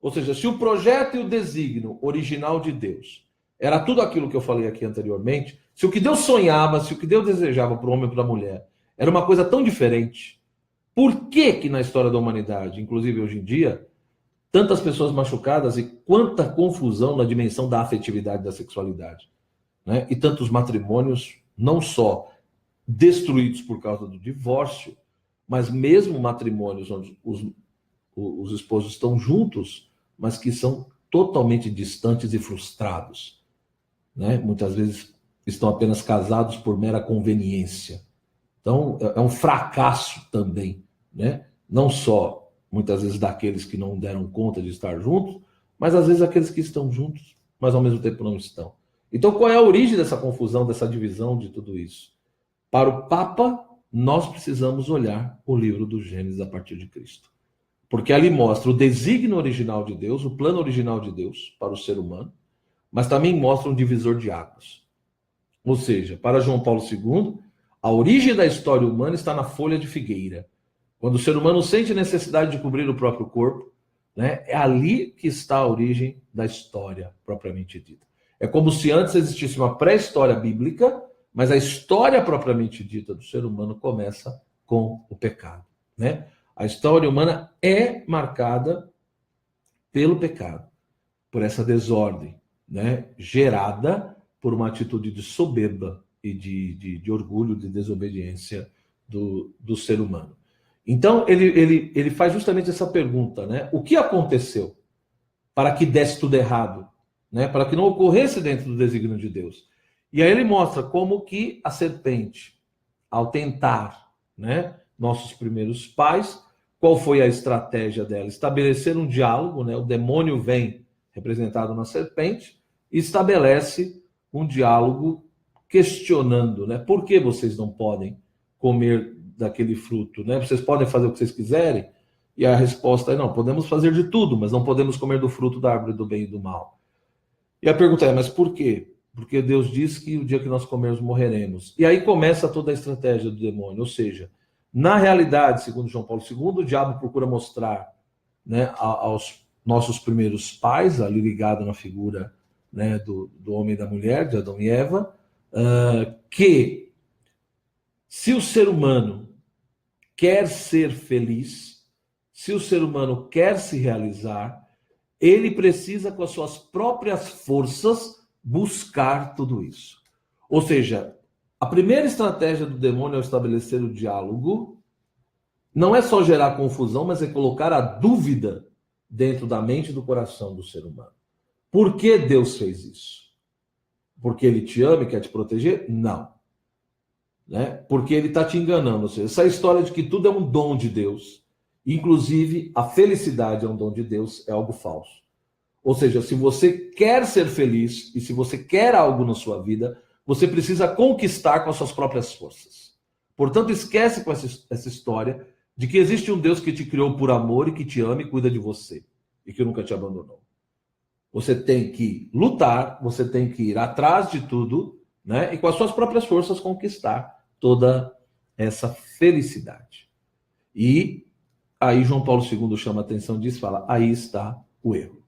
Ou seja, se o projeto e o desígnio original de Deus era tudo aquilo que eu falei aqui anteriormente, se o que Deus sonhava, se o que Deus desejava para o homem e para a mulher era uma coisa tão diferente, por que na história da humanidade, inclusive hoje em dia, tantas pessoas machucadas e quanta confusão na dimensão da afetividade da sexualidade, né? E tantos matrimônios não só destruídos por causa do divórcio, mas mesmo matrimônios onde os esposos estão juntos, mas que são totalmente distantes e frustrados, né? Muitas vezes estão apenas casados por mera conveniência. Então, é um fracasso também, né? não só, muitas vezes, daqueles que não deram conta de estar juntos, mas às vezes aqueles que estão juntos, mas ao mesmo tempo não estão. Então, qual é a origem dessa confusão, dessa divisão de tudo isso? Para o Papa, nós precisamos olhar o livro do Gênesis a partir de Cristo. Porque ali mostra o desígnio original de Deus, o plano original de Deus para o ser humano, mas também mostra um divisor de águas. Ou seja, para João Paulo II, a origem da história humana está na folha de figueira. Quando o ser humano sente necessidade de cobrir o próprio corpo, né, é ali que está a origem da história propriamente dita. É como se antes existisse uma pré-história bíblica, mas a história propriamente dita do ser humano começa com o pecado, né? A história humana é marcada pelo pecado, por essa desordem, né, gerada por uma atitude de soberba e de orgulho, de desobediência do ser humano. Então, ele faz justamente essa pergunta, né? O que aconteceu para que desse tudo errado, né? Para que não ocorresse dentro do desígnio de Deus? E aí ele mostra como que a serpente, ao tentar, né, nossos primeiros pais, qual foi a estratégia dela? Estabelecer um diálogo, né? O demônio vem representado na serpente e estabelece um diálogo questionando, né? Por que vocês não podem comer daquele fruto, né? Vocês podem fazer o que vocês quiserem? E a resposta é não, podemos fazer de tudo, mas não podemos comer do fruto da árvore do bem e do mal. E a pergunta é, mas por quê? Porque Deus diz que o dia que nós comermos morreremos. E aí começa toda a estratégia do demônio, ou seja, na realidade, segundo João Paulo II, o diabo procura mostrar, né, aos nossos primeiros pais, ali ligado na figura, né, do homem e da mulher, de Adão e Eva, que se o ser humano quer ser feliz, se o ser humano quer se realizar, ele precisa, com as suas próprias forças, buscar tudo isso. Ou seja, a primeira estratégia do demônio ao estabelecer o diálogo não é só gerar confusão, mas é colocar a dúvida dentro da mente e do coração do ser humano. Por que Deus fez isso? Porque ele te ama e quer te proteger? Não. Né? Porque ele está te enganando. Ou seja, essa história de que tudo é um dom de Deus, inclusive a felicidade é um dom de Deus, é algo falso. Ou seja, se você quer ser feliz e se você quer algo na sua vida, você precisa conquistar com as suas próprias forças. Portanto, esquece com essa história de que existe um Deus que te criou por amor e que te ama e cuida de você e que nunca te abandonou. Você tem que lutar, você tem que ir atrás de tudo, né? E com as suas próprias forças conquistar toda essa felicidade. E aí João Paulo II chama a atenção disso e fala, aí está o erro.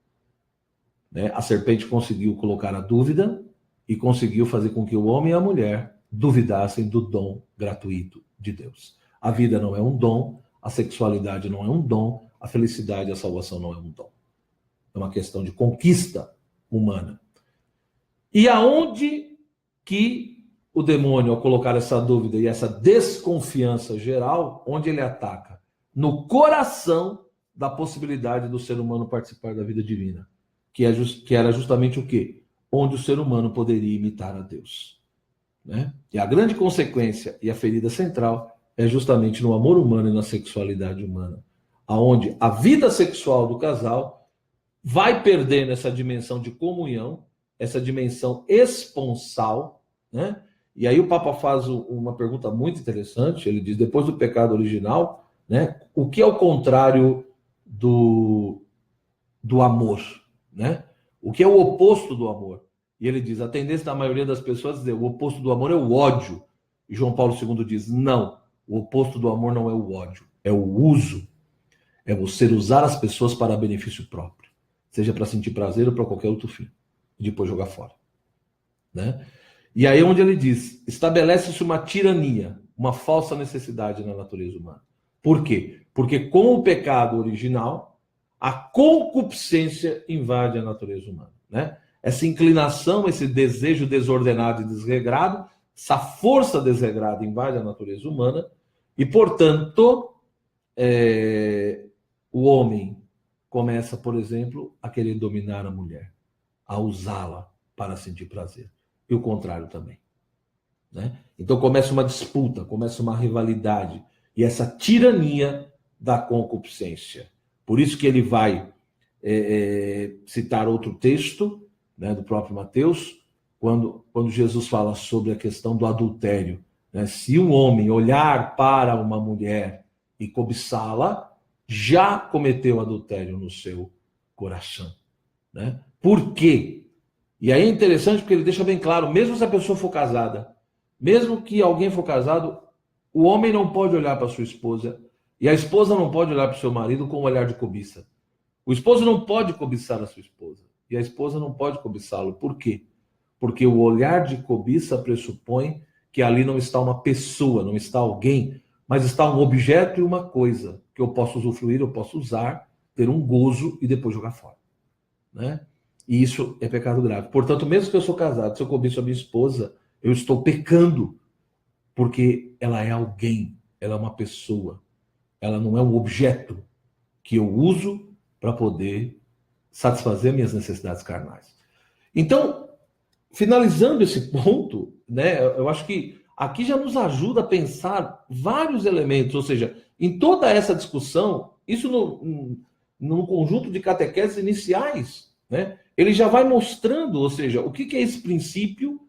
Né? A serpente conseguiu colocar a dúvida e conseguiu fazer com que o homem e a mulher duvidassem do dom gratuito de Deus. A vida não é um dom, a sexualidade não é um dom, a felicidade e a salvação não é um dom. É uma questão de conquista humana. E aonde que o demônio, ao colocar essa dúvida e essa desconfiança geral, onde ele ataca? No coração da possibilidade do ser humano participar da vida divina. Que era justamente o quê? Onde o ser humano poderia imitar a Deus. Né? E a grande consequência e a ferida central é justamente no amor humano e na sexualidade humana, aonde a vida sexual do casal vai perdendo essa dimensão de comunhão, essa dimensão esponsal, né? E aí o Papa faz uma pergunta muito interessante, ele diz, depois do pecado original, né, o que é o contrário do amor? Né? O que é o oposto do amor? E ele diz, a tendência da maioria das pessoas é dizer, o oposto do amor é o ódio. E João Paulo II diz, não, o oposto do amor não é o ódio, é o uso. É você usar as pessoas para benefício próprio, seja para sentir prazer ou para qualquer outro fim, e depois jogar fora. Né? E aí é onde ele diz, estabelece-se uma tirania, uma falsa necessidade na natureza humana. Por quê? Porque com o pecado original, a concupiscência invade a natureza humana, né? Essa inclinação, esse desejo desordenado e desregrado, essa força desregrada invade a natureza humana e, portanto, o homem começa, por exemplo, a querer dominar a mulher, a usá-la para sentir prazer. E o contrário também. Né? Então começa uma disputa, começa uma rivalidade. E essa tirania da concupiscência. Por isso que ele vai citar outro texto, né, do próprio Mateus, quando Jesus fala sobre a questão do adultério. Né? Se um homem olhar para uma mulher e cobiçá-la, já cometeu adultério no seu coração. Né? Por quê? E aí é interessante porque ele deixa bem claro, mesmo se a pessoa for casada, mesmo que alguém for casado, o homem não pode olhar para sua esposa e a esposa não pode olhar para o seu marido com um olhar de cobiça. O esposo não pode cobiçar a sua esposa e a esposa não pode cobiçá-lo. Por quê? Porque o olhar de cobiça pressupõe que ali não está uma pessoa, não está alguém, mas está um objeto e uma coisa que eu posso usufruir, eu posso usar, ter um gozo e depois jogar fora. Né? E isso é pecado grave. Portanto, mesmo que eu sou casado, se eu cobiço a minha esposa, eu estou pecando, porque ela é alguém, ela é uma pessoa, ela não é um objeto que eu uso para poder satisfazer minhas necessidades carnais. Então, finalizando esse ponto, né, eu acho que aqui já nos ajuda a pensar vários elementos, ou seja, em toda essa discussão, isso num conjunto de catequeses iniciais, né, ele já vai mostrando, ou seja, o que é esse princípio,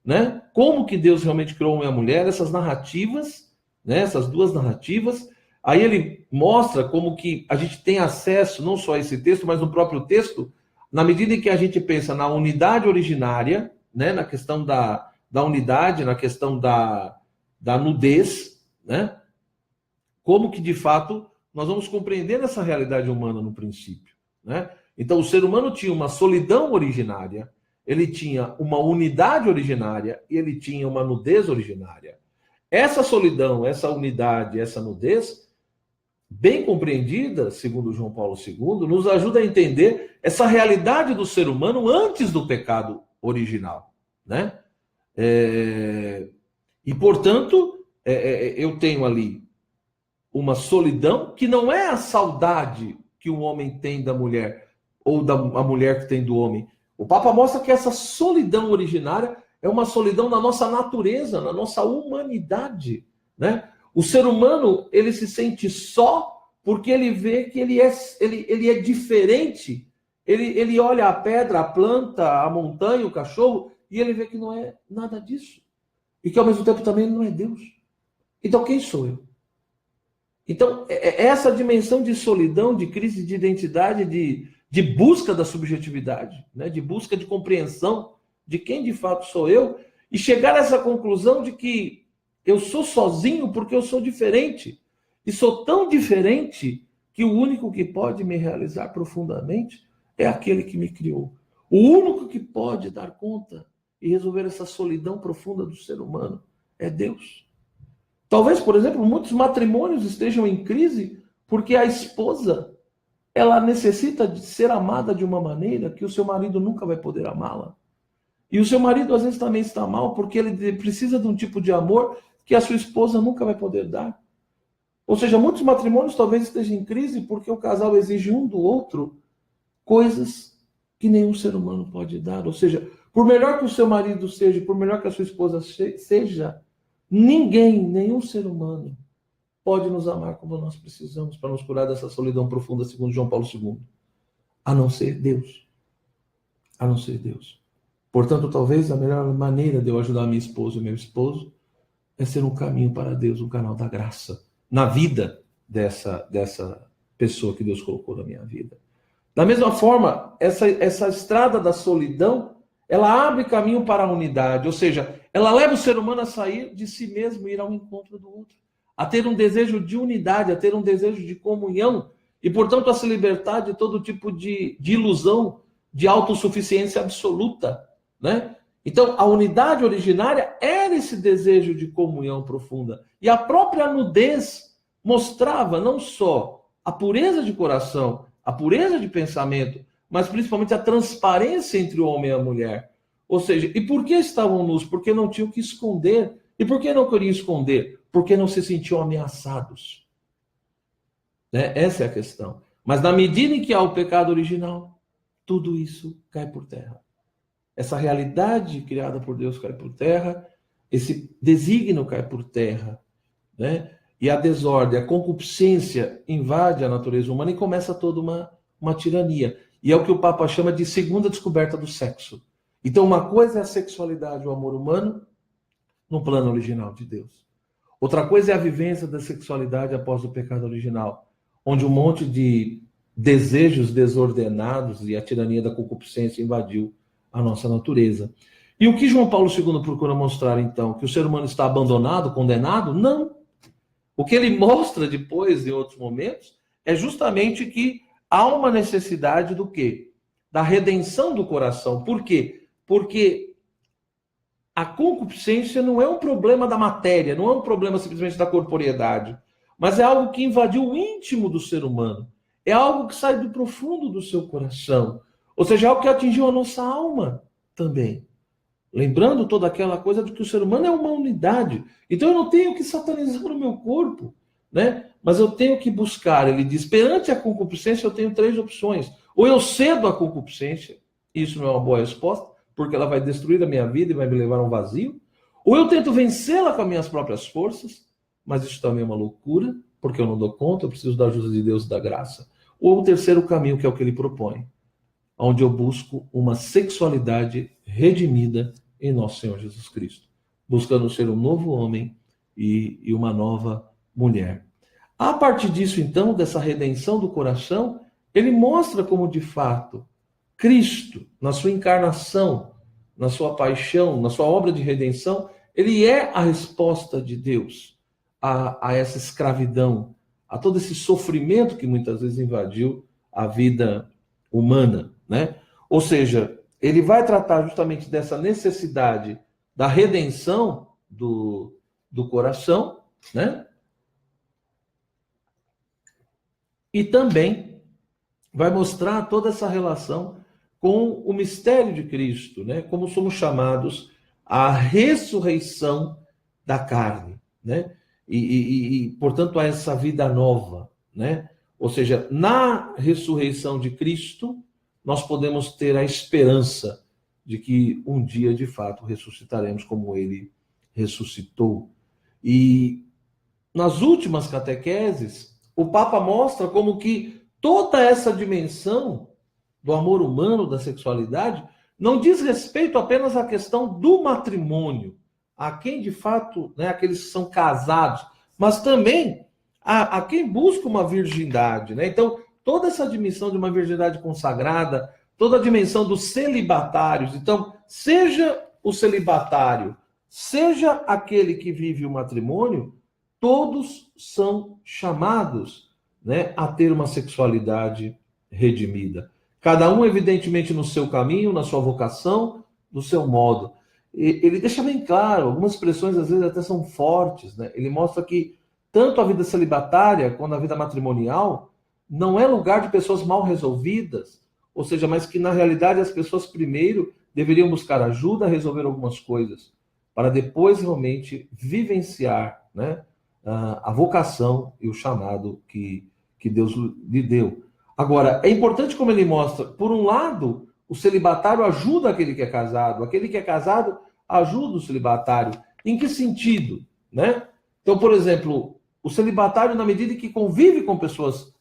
né, como que Deus realmente criou o homem e a mulher, essas narrativas, né, essas duas narrativas. Aí ele mostra como que a gente tem acesso não só a esse texto, mas no próprio texto, na medida em que a gente pensa na unidade originária, né, na questão da unidade, na questão da nudez, né, como que de fato nós vamos compreender essa realidade humana no princípio. Né? Então o ser humano tinha uma solidão originária, ele tinha uma unidade originária e ele tinha uma nudez originária. Essa solidão, essa unidade, essa nudez, bem compreendida, segundo João Paulo II, nos ajuda a entender essa realidade do ser humano antes do pecado original. Né? E, portanto, eu tenho ali uma solidão que não é a saudade que o homem tem da mulher, ou a mulher que tem do homem. O Papa mostra que essa solidão originária é uma solidão na nossa natureza, na nossa humanidade. Né? O ser humano, ele se sente só porque ele vê que ele é diferente. Ele olha a pedra, a planta, a montanha, o cachorro, e ele vê que não é nada disso. E que, ao mesmo tempo, também ele não é Deus. Então, quem sou eu? Então, essa dimensão de solidão, de crise de identidade, de busca da subjetividade, né? De busca de compreensão de quem de fato sou eu, e chegar a essa conclusão de que eu sou sozinho porque eu sou diferente. E sou tão diferente que o único que pode me realizar profundamente é aquele que me criou. O único que pode dar conta e resolver essa solidão profunda do ser humano é Deus. Talvez, por exemplo, muitos matrimônios estejam em crise porque a esposa, ela necessita de ser amada de uma maneira que o seu marido nunca vai poder amá-la. E o seu marido às vezes também está mal porque ele precisa de um tipo de amor que a sua esposa nunca vai poder dar. Ou seja, muitos matrimônios talvez estejam em crise porque o casal exige um do outro coisas que nenhum ser humano pode dar. Ou seja, por melhor que o seu marido seja, por melhor que a sua esposa seja, ninguém, nenhum ser humano pode nos amar como nós precisamos para nos curar dessa solidão profunda, segundo João Paulo II. A não ser Deus. A não ser Deus. Portanto, talvez a melhor maneira de eu ajudar minha esposa e meu esposo é ser um caminho para Deus, um canal da graça na vida dessa pessoa que Deus colocou na minha vida. Da mesma forma, essa estrada da solidão, ela abre caminho para a unidade, ou seja, ela leva o ser humano a sair de si mesmo e ir ao encontro do outro, a ter um desejo de unidade, a ter um desejo de comunhão e, portanto, a se libertar de todo tipo de ilusão, de autossuficiência absoluta, né? Então, a unidade originária era esse desejo de comunhão profunda. E a própria nudez mostrava não só a pureza de coração, a pureza de pensamento, mas principalmente a transparência entre o homem e a mulher. Ou seja, e por que estavam nus? Porque não tinham que esconder. E por que não queriam esconder? Porque não se sentiam ameaçados. Né? Essa é a questão. Mas na medida em que há o pecado original, tudo isso cai por terra. Essa realidade criada por Deus cai por terra, esse desígnio cai por terra, né? e a desordem, a concupiscência invade a natureza humana e começa toda uma tirania. E é o que o Papa chama de segunda descoberta do sexo. Então, uma coisa é a sexualidade, o amor humano, no plano original de Deus. Outra coisa é a vivência da sexualidade após o pecado original, onde um monte de desejos desordenados e a tirania da concupiscência invadiu a nossa natureza. E o que João Paulo II procura mostrar, então? Que o ser humano está abandonado, condenado? Não. O que ele mostra depois, em outros momentos, é justamente que há uma necessidade do quê? Da redenção do coração. Por quê? Porque a concupiscência não é um problema da matéria, não é um problema simplesmente da corporeidade, mas é algo que invadiu o íntimo do ser humano. É algo que sai do profundo do seu coração. Ou seja, é algo que atingiu a nossa alma também. Lembrando toda aquela coisa de que o ser humano é uma unidade. Então eu não tenho que satanizar o meu corpo, né? Mas eu tenho que buscar. Ele diz, perante a concupiscência eu tenho 3 opções. Ou eu cedo à concupiscência, isso não é uma boa resposta, porque ela vai destruir a minha vida e vai me levar a um vazio. Ou eu tento vencê-la com as minhas próprias forças, mas isso também é uma loucura, porque eu não dou conta, eu preciso da ajuda de Deus e da graça. Ou o terceiro caminho, que é o que ele propõe, onde eu busco uma sexualidade redimida em nosso Senhor Jesus Cristo, buscando ser um novo homem e uma nova mulher. A partir disso, então, dessa redenção do coração, ele mostra como, de fato, Cristo, na sua encarnação, na sua paixão, na sua obra de redenção, ele é a resposta de Deus a essa escravidão, a todo esse sofrimento que muitas vezes invadiu a vida humana, né? Ou seja, ele vai tratar justamente dessa necessidade da redenção do coração, né? E também vai mostrar toda essa relação com o mistério de Cristo, né? Como somos chamados à ressurreição da carne, né? Portanto, a essa vida nova, né? Ou seja, na ressurreição de Cristo, nós podemos ter a esperança de que um dia, de fato, ressuscitaremos como ele ressuscitou. E nas últimas catequeses, o Papa mostra como que toda essa dimensão do amor humano, da sexualidade, não diz respeito apenas à questão do matrimônio, a quem de fato, né, aqueles que são casados, mas também a quem busca uma virgindade, né? Então, toda essa dimensão de uma virgindade consagrada, toda a dimensão dos celibatários. Então, seja o celibatário, seja aquele que vive o matrimônio, todos são chamados, né, a ter uma sexualidade redimida. Cada um, evidentemente, no seu caminho, na sua vocação, do seu modo. Ele deixa bem claro, algumas expressões às vezes até são fortes, né? Ele mostra que tanto a vida celibatária quanto a vida matrimonial não é lugar de pessoas mal resolvidas, ou seja, mas que na realidade as pessoas primeiro deveriam buscar ajuda a resolver algumas coisas, para depois realmente vivenciar, né, a vocação e o chamado que Deus lhe deu. Agora, é importante como ele mostra, por um lado, o celibatário ajuda aquele que é casado ajuda o celibatário. Em que sentido, né? Então, por exemplo, o celibatário, na medida em que convive com pessoas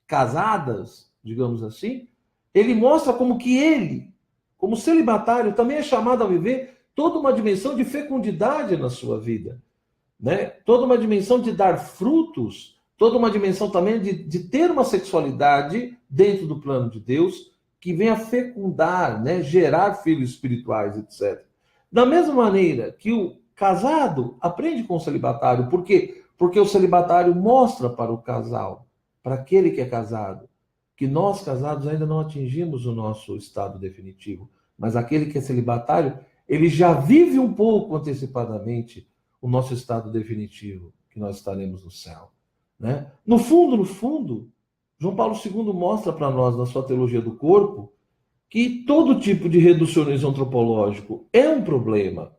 casadas, digamos assim, ele mostra como que ele, como celibatário, também é chamado a viver toda uma dimensão de fecundidade na sua vida, né? Toda uma dimensão de dar frutos, toda uma dimensão também de ter uma sexualidade dentro do plano de Deus que venha fecundar, né? Gerar filhos espirituais, etc. Da mesma maneira que o casado aprende com o celibatário, por quê? Porque o celibatário mostra para o casal, para aquele que é casado, que nós casados ainda não atingimos o nosso estado definitivo, mas aquele que é celibatário, ele já vive um pouco antecipadamente o nosso estado definitivo, que nós estaremos no céu, né? No fundo, João Paulo II mostra para nós, na sua teologia do corpo, que todo tipo de reducionismo antropológico é um problema,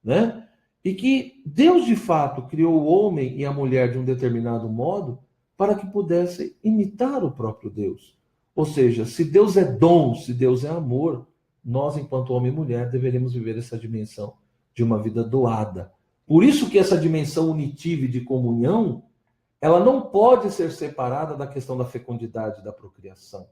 né? E que Deus, de fato, criou o homem e a mulher de um determinado modo para que pudessem imitar o próprio Deus. Ou seja, se Deus é dom, se Deus é amor, nós, enquanto homem e mulher, deveríamos viver essa dimensão de uma vida doada. Por isso que essa dimensão unitiva e de comunhão, ela não pode ser separada da questão da fecundidade, da procriação.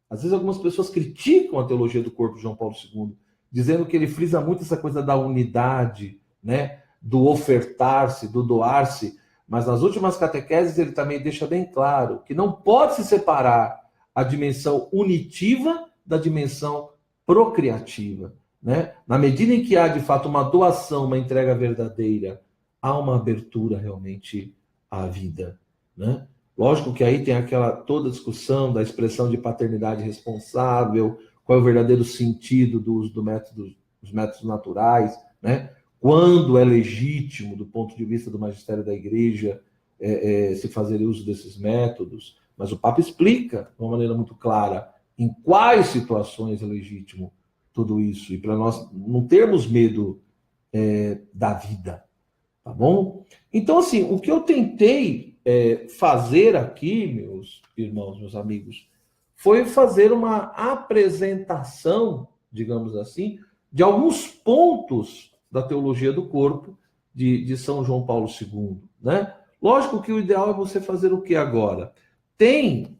Às vezes algumas pessoas criticam a teologia do corpo de João Paulo II, dizendo que ele frisa muito essa coisa da unidade, né? Do ofertar-se, do doar-se, mas nas últimas catequeses ele também deixa bem claro que não pode se separar a dimensão unitiva da dimensão procriativa, né? Na medida em que há de fato uma doação, uma entrega verdadeira, há uma abertura realmente à vida, né? Lógico que aí tem aquela toda a discussão da expressão de paternidade responsável, qual é o verdadeiro sentido do uso dos métodos naturais, né? Quando é legítimo, do ponto de vista do magistério da igreja, se fazer uso desses métodos. Mas o Papa explica, de uma maneira muito clara, em quais situações é legítimo tudo isso. E para nós não termos medo da vida, tá bom? Então, assim, o que eu tentei fazer aqui, meus irmãos, meus amigos, foi fazer uma apresentação, digamos assim, de alguns pontos da teologia do corpo de São João Paulo II, né? Lógico que o ideal é você fazer o que agora? Tem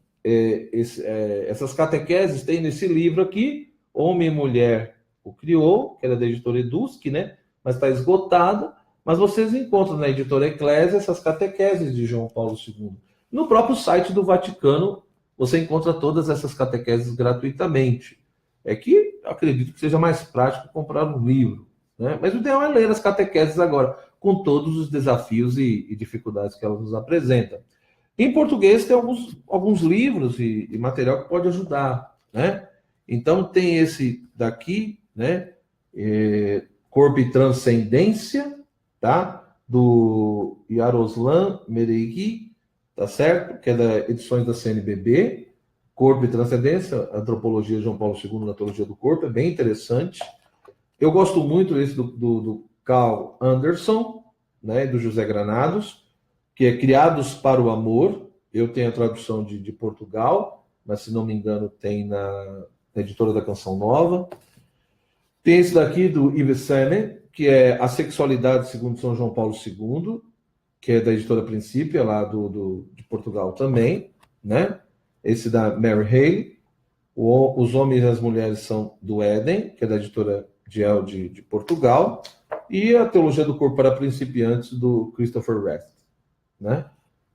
essas catequeses, tem nesse livro aqui, Homem e Mulher o Criou, que era da editora Edusc, né? Mas está esgotada, mas vocês encontram na editora Eclésia essas catequeses de João Paulo II. No próprio site do Vaticano, você encontra todas essas catequeses gratuitamente. É que eu acredito que seja mais prático comprar um livro, né? Mas o ideal é ler as catequeses agora, com todos os desafios e dificuldades que elas nos apresentam. Em português tem alguns livros e material que pode ajudar, né? Então tem esse daqui, né? Corpo e Transcendência, tá? Do Yaroslan Meregui, tá certo? Que é da edições da CNBB. Corpo e Transcendência, Antropologia de João Paulo II na Teologia do Corpo, é bem interessante. Eu gosto muito desse do Carl Anderson, né? Do José Granados, que é Criados para o Amor. Eu tenho a tradução de Portugal, mas se não me engano tem na editora da Canção Nova. Tem esse daqui do Yves Sene, que é A Sexualidade segundo São João Paulo II, que é da editora Princípio, lá de Portugal também, né? Esse da Mary Haley. Os Homens e as Mulheres são do Éden, que é da editora Giel de Portugal. E a Teologia do Corpo para Principiantes, do Christopher West, né?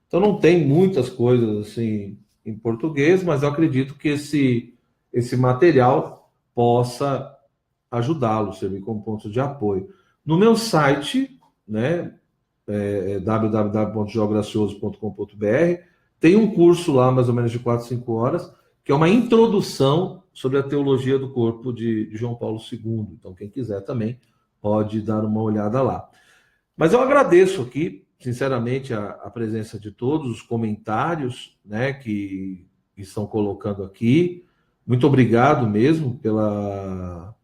Então não tem muitas coisas assim em português, mas eu acredito que esse material possa ajudá-lo, servir como ponto de apoio. No meu site, né, www.geogracioso.com.br, tem um curso lá, mais ou menos de 4, 5 horas, que é uma introdução sobre a teologia do corpo de João Paulo II. Então, quem quiser também pode dar uma olhada lá. Mas eu agradeço aqui, sinceramente, a presença de todos, os comentários, né, que estão colocando aqui. Muito obrigado mesmo pelas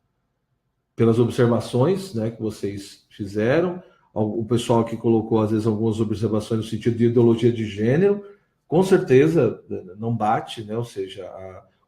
observações, né, que vocês fizeram. O pessoal que colocou, às vezes, algumas observações no sentido de ideologia de gênero, com certeza não bate, né? Ou seja,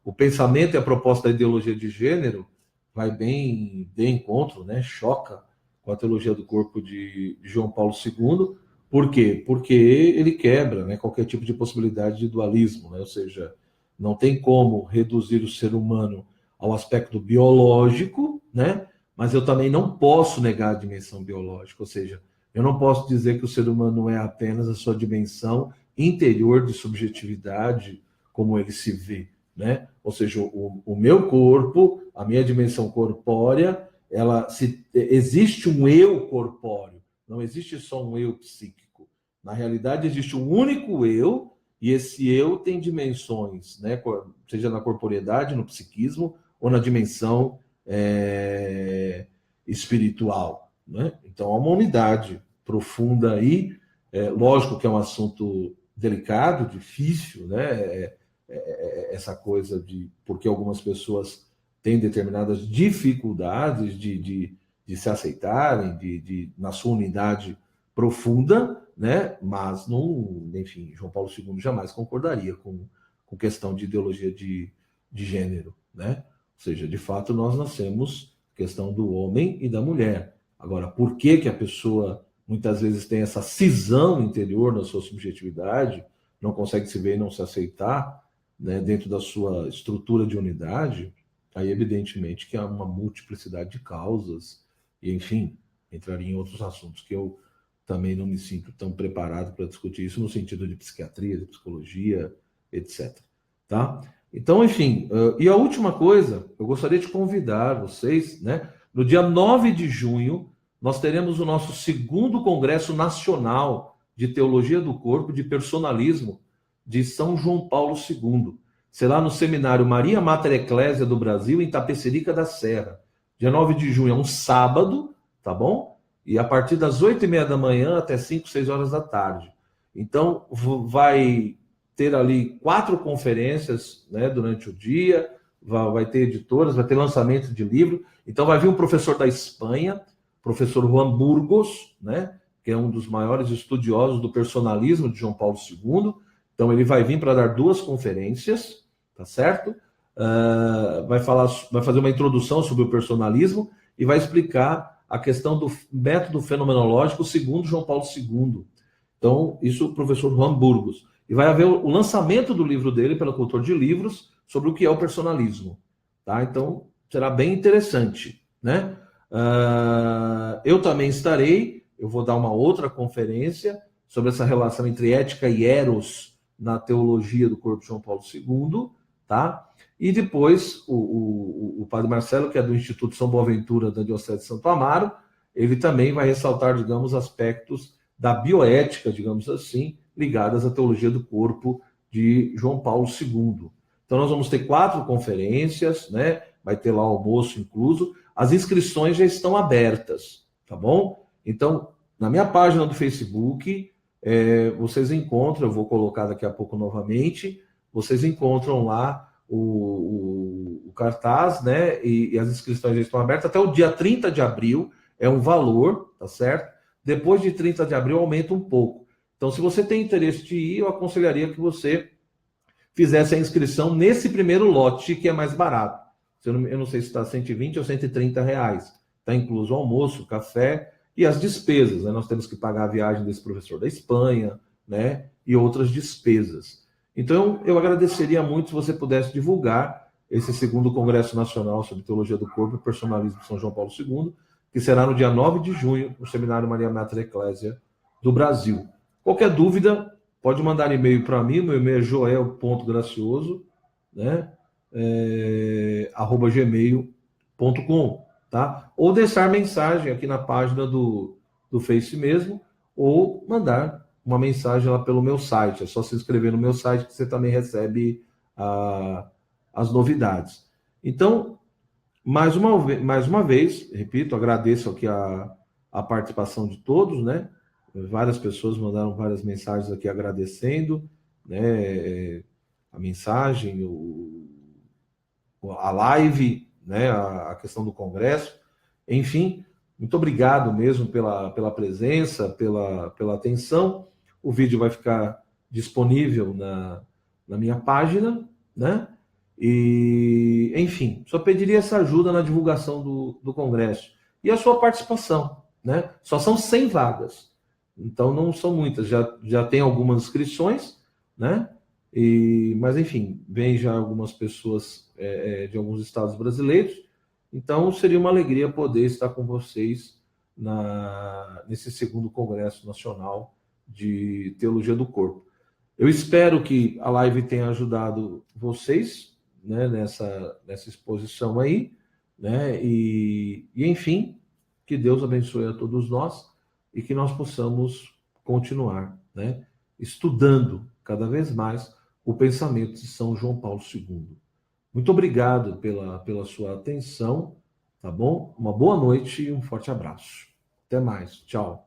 o pensamento e a proposta da ideologia de gênero vai bem de encontro, né? Choca com a teologia do corpo de João Paulo II. Por quê? Porque ele quebra, né, qualquer tipo de possibilidade de dualismo, né? Ou seja, não tem como reduzir o ser humano ao aspecto biológico, né? Mas eu também não posso negar a dimensão biológica, ou seja, eu não posso dizer que o ser humano não é apenas a sua dimensão interior de subjetividade, como ele se vê, né? Ou seja, o meu corpo, a minha dimensão corpórea, existe um eu corpóreo, não existe só um eu psíquico. Na realidade, existe um único eu, e esse eu tem dimensões, né? Seja na corporeidade, no psiquismo, ou na dimensão espiritual, né? Então, há uma unidade profunda aí. Lógico que é um assunto delicado, difícil, né? Essa coisa de porque algumas pessoas têm determinadas dificuldades de se aceitarem, na sua unidade profunda, né? Mas, não, enfim, João Paulo II jamais concordaria com questão de ideologia de gênero, né? Ou seja, de fato, nós nascemos questão do homem e da mulher. Agora, por que a pessoa muitas vezes tem essa cisão interior na sua subjetividade, não consegue se ver e não se aceitar, né, dentro da sua estrutura de unidade, aí evidentemente que há uma multiplicidade de causas, e enfim, entraria em outros assuntos que eu também não me sinto tão preparado para discutir isso no sentido de psiquiatria, de psicologia, etc. Tá? Então, enfim, e a última coisa, eu gostaria de convidar vocês, né? No dia 9 de junho, nós teremos o nosso segundo Congresso Nacional de Teologia do Corpo, de Personalismo, de São João Paulo II. Será no Seminário Maria Mater Ecclesia do Brasil, em Tapecerica da Serra. Dia 9 de junho é um sábado, tá bom? E a partir das 8h30 da manhã até 5, 6 horas da tarde. Então, vai ter ali 4 conferências, né, durante o dia, vai ter editoras, vai ter lançamento de livro. Então, vai vir um professor da Espanha, professor Juan Burgos, né, que é um dos maiores estudiosos do personalismo de João Paulo II. Então, ele vai vir para dar 2 conferências, tá certo? Vai fazer uma introdução sobre o personalismo e vai explicar a questão do método fenomenológico segundo João Paulo II. Então, isso o professor Juan Burgos. E vai haver o lançamento do livro dele pela Cultor de Livros sobre o que é o personalismo. Tá? Então, será bem interessante, né? Eu também estarei, eu vou dar uma outra conferência sobre essa relação entre ética e eros na teologia do corpo de João Paulo II, tá? E depois o padre Marcelo, que é do Instituto São Boaventura da Diocese de Santo Amaro, ele também vai ressaltar, digamos, aspectos da bioética, digamos assim, ligadas à teologia do corpo de João Paulo II. Então nós vamos ter 4 conferências, né? Vai ter lá almoço incluso. As inscrições já estão abertas, tá bom? Então, na minha página do Facebook, vocês encontram, eu vou colocar daqui a pouco novamente, vocês encontram lá o cartaz, né? E as inscrições já estão abertas até o dia 30 de abril, é um valor, tá certo? Depois de 30 de abril aumenta um pouco. Então, se você tem interesse de ir, eu aconselharia que você fizesse a inscrição nesse primeiro lote, que é mais barato. Eu não sei se está R$120 ou R$130. Está incluso o almoço, café e as despesas, né? Nós temos que pagar a viagem desse professor da Espanha, né? E outras despesas. Então, eu agradeceria muito se você pudesse divulgar esse segundo Congresso Nacional sobre Teologia do Corpo e Personalismo de São João Paulo II, que será no dia 9 de junho, no Seminário Maria Mater Ecclesia do Brasil. Qualquer dúvida, pode mandar e-mail para mim, meu e-mail é joel.gracioso, né? @gmail.com, tá? Ou deixar mensagem aqui na página do Face mesmo, ou mandar uma mensagem lá pelo meu site. É só se inscrever no meu site que você também recebe as novidades. Então, mais uma vez, repito, agradeço aqui a participação de todos, né? Várias pessoas mandaram várias mensagens aqui agradecendo, né? A mensagem, a live, né? A questão do congresso. Enfim, muito obrigado mesmo pela presença, pela atenção. O vídeo vai ficar disponível na minha página, né? E, enfim, só pediria essa ajuda na divulgação do congresso e a sua participação, né? Só são 100 vagas, então não são muitas, já tem algumas inscrições, né? Mas, enfim, vem já algumas pessoas de alguns estados brasileiros, então seria uma alegria poder estar com vocês nesse segundo Congresso Nacional de Teologia do Corpo. Eu espero que a live tenha ajudado vocês, né, nessa exposição aí, né? E enfim, que Deus abençoe a todos nós e que nós possamos continuar, né, estudando cada vez mais o pensamento de São João Paulo II. Muito obrigado pela sua atenção, tá bom? Uma boa noite e um forte abraço. Até mais. Tchau.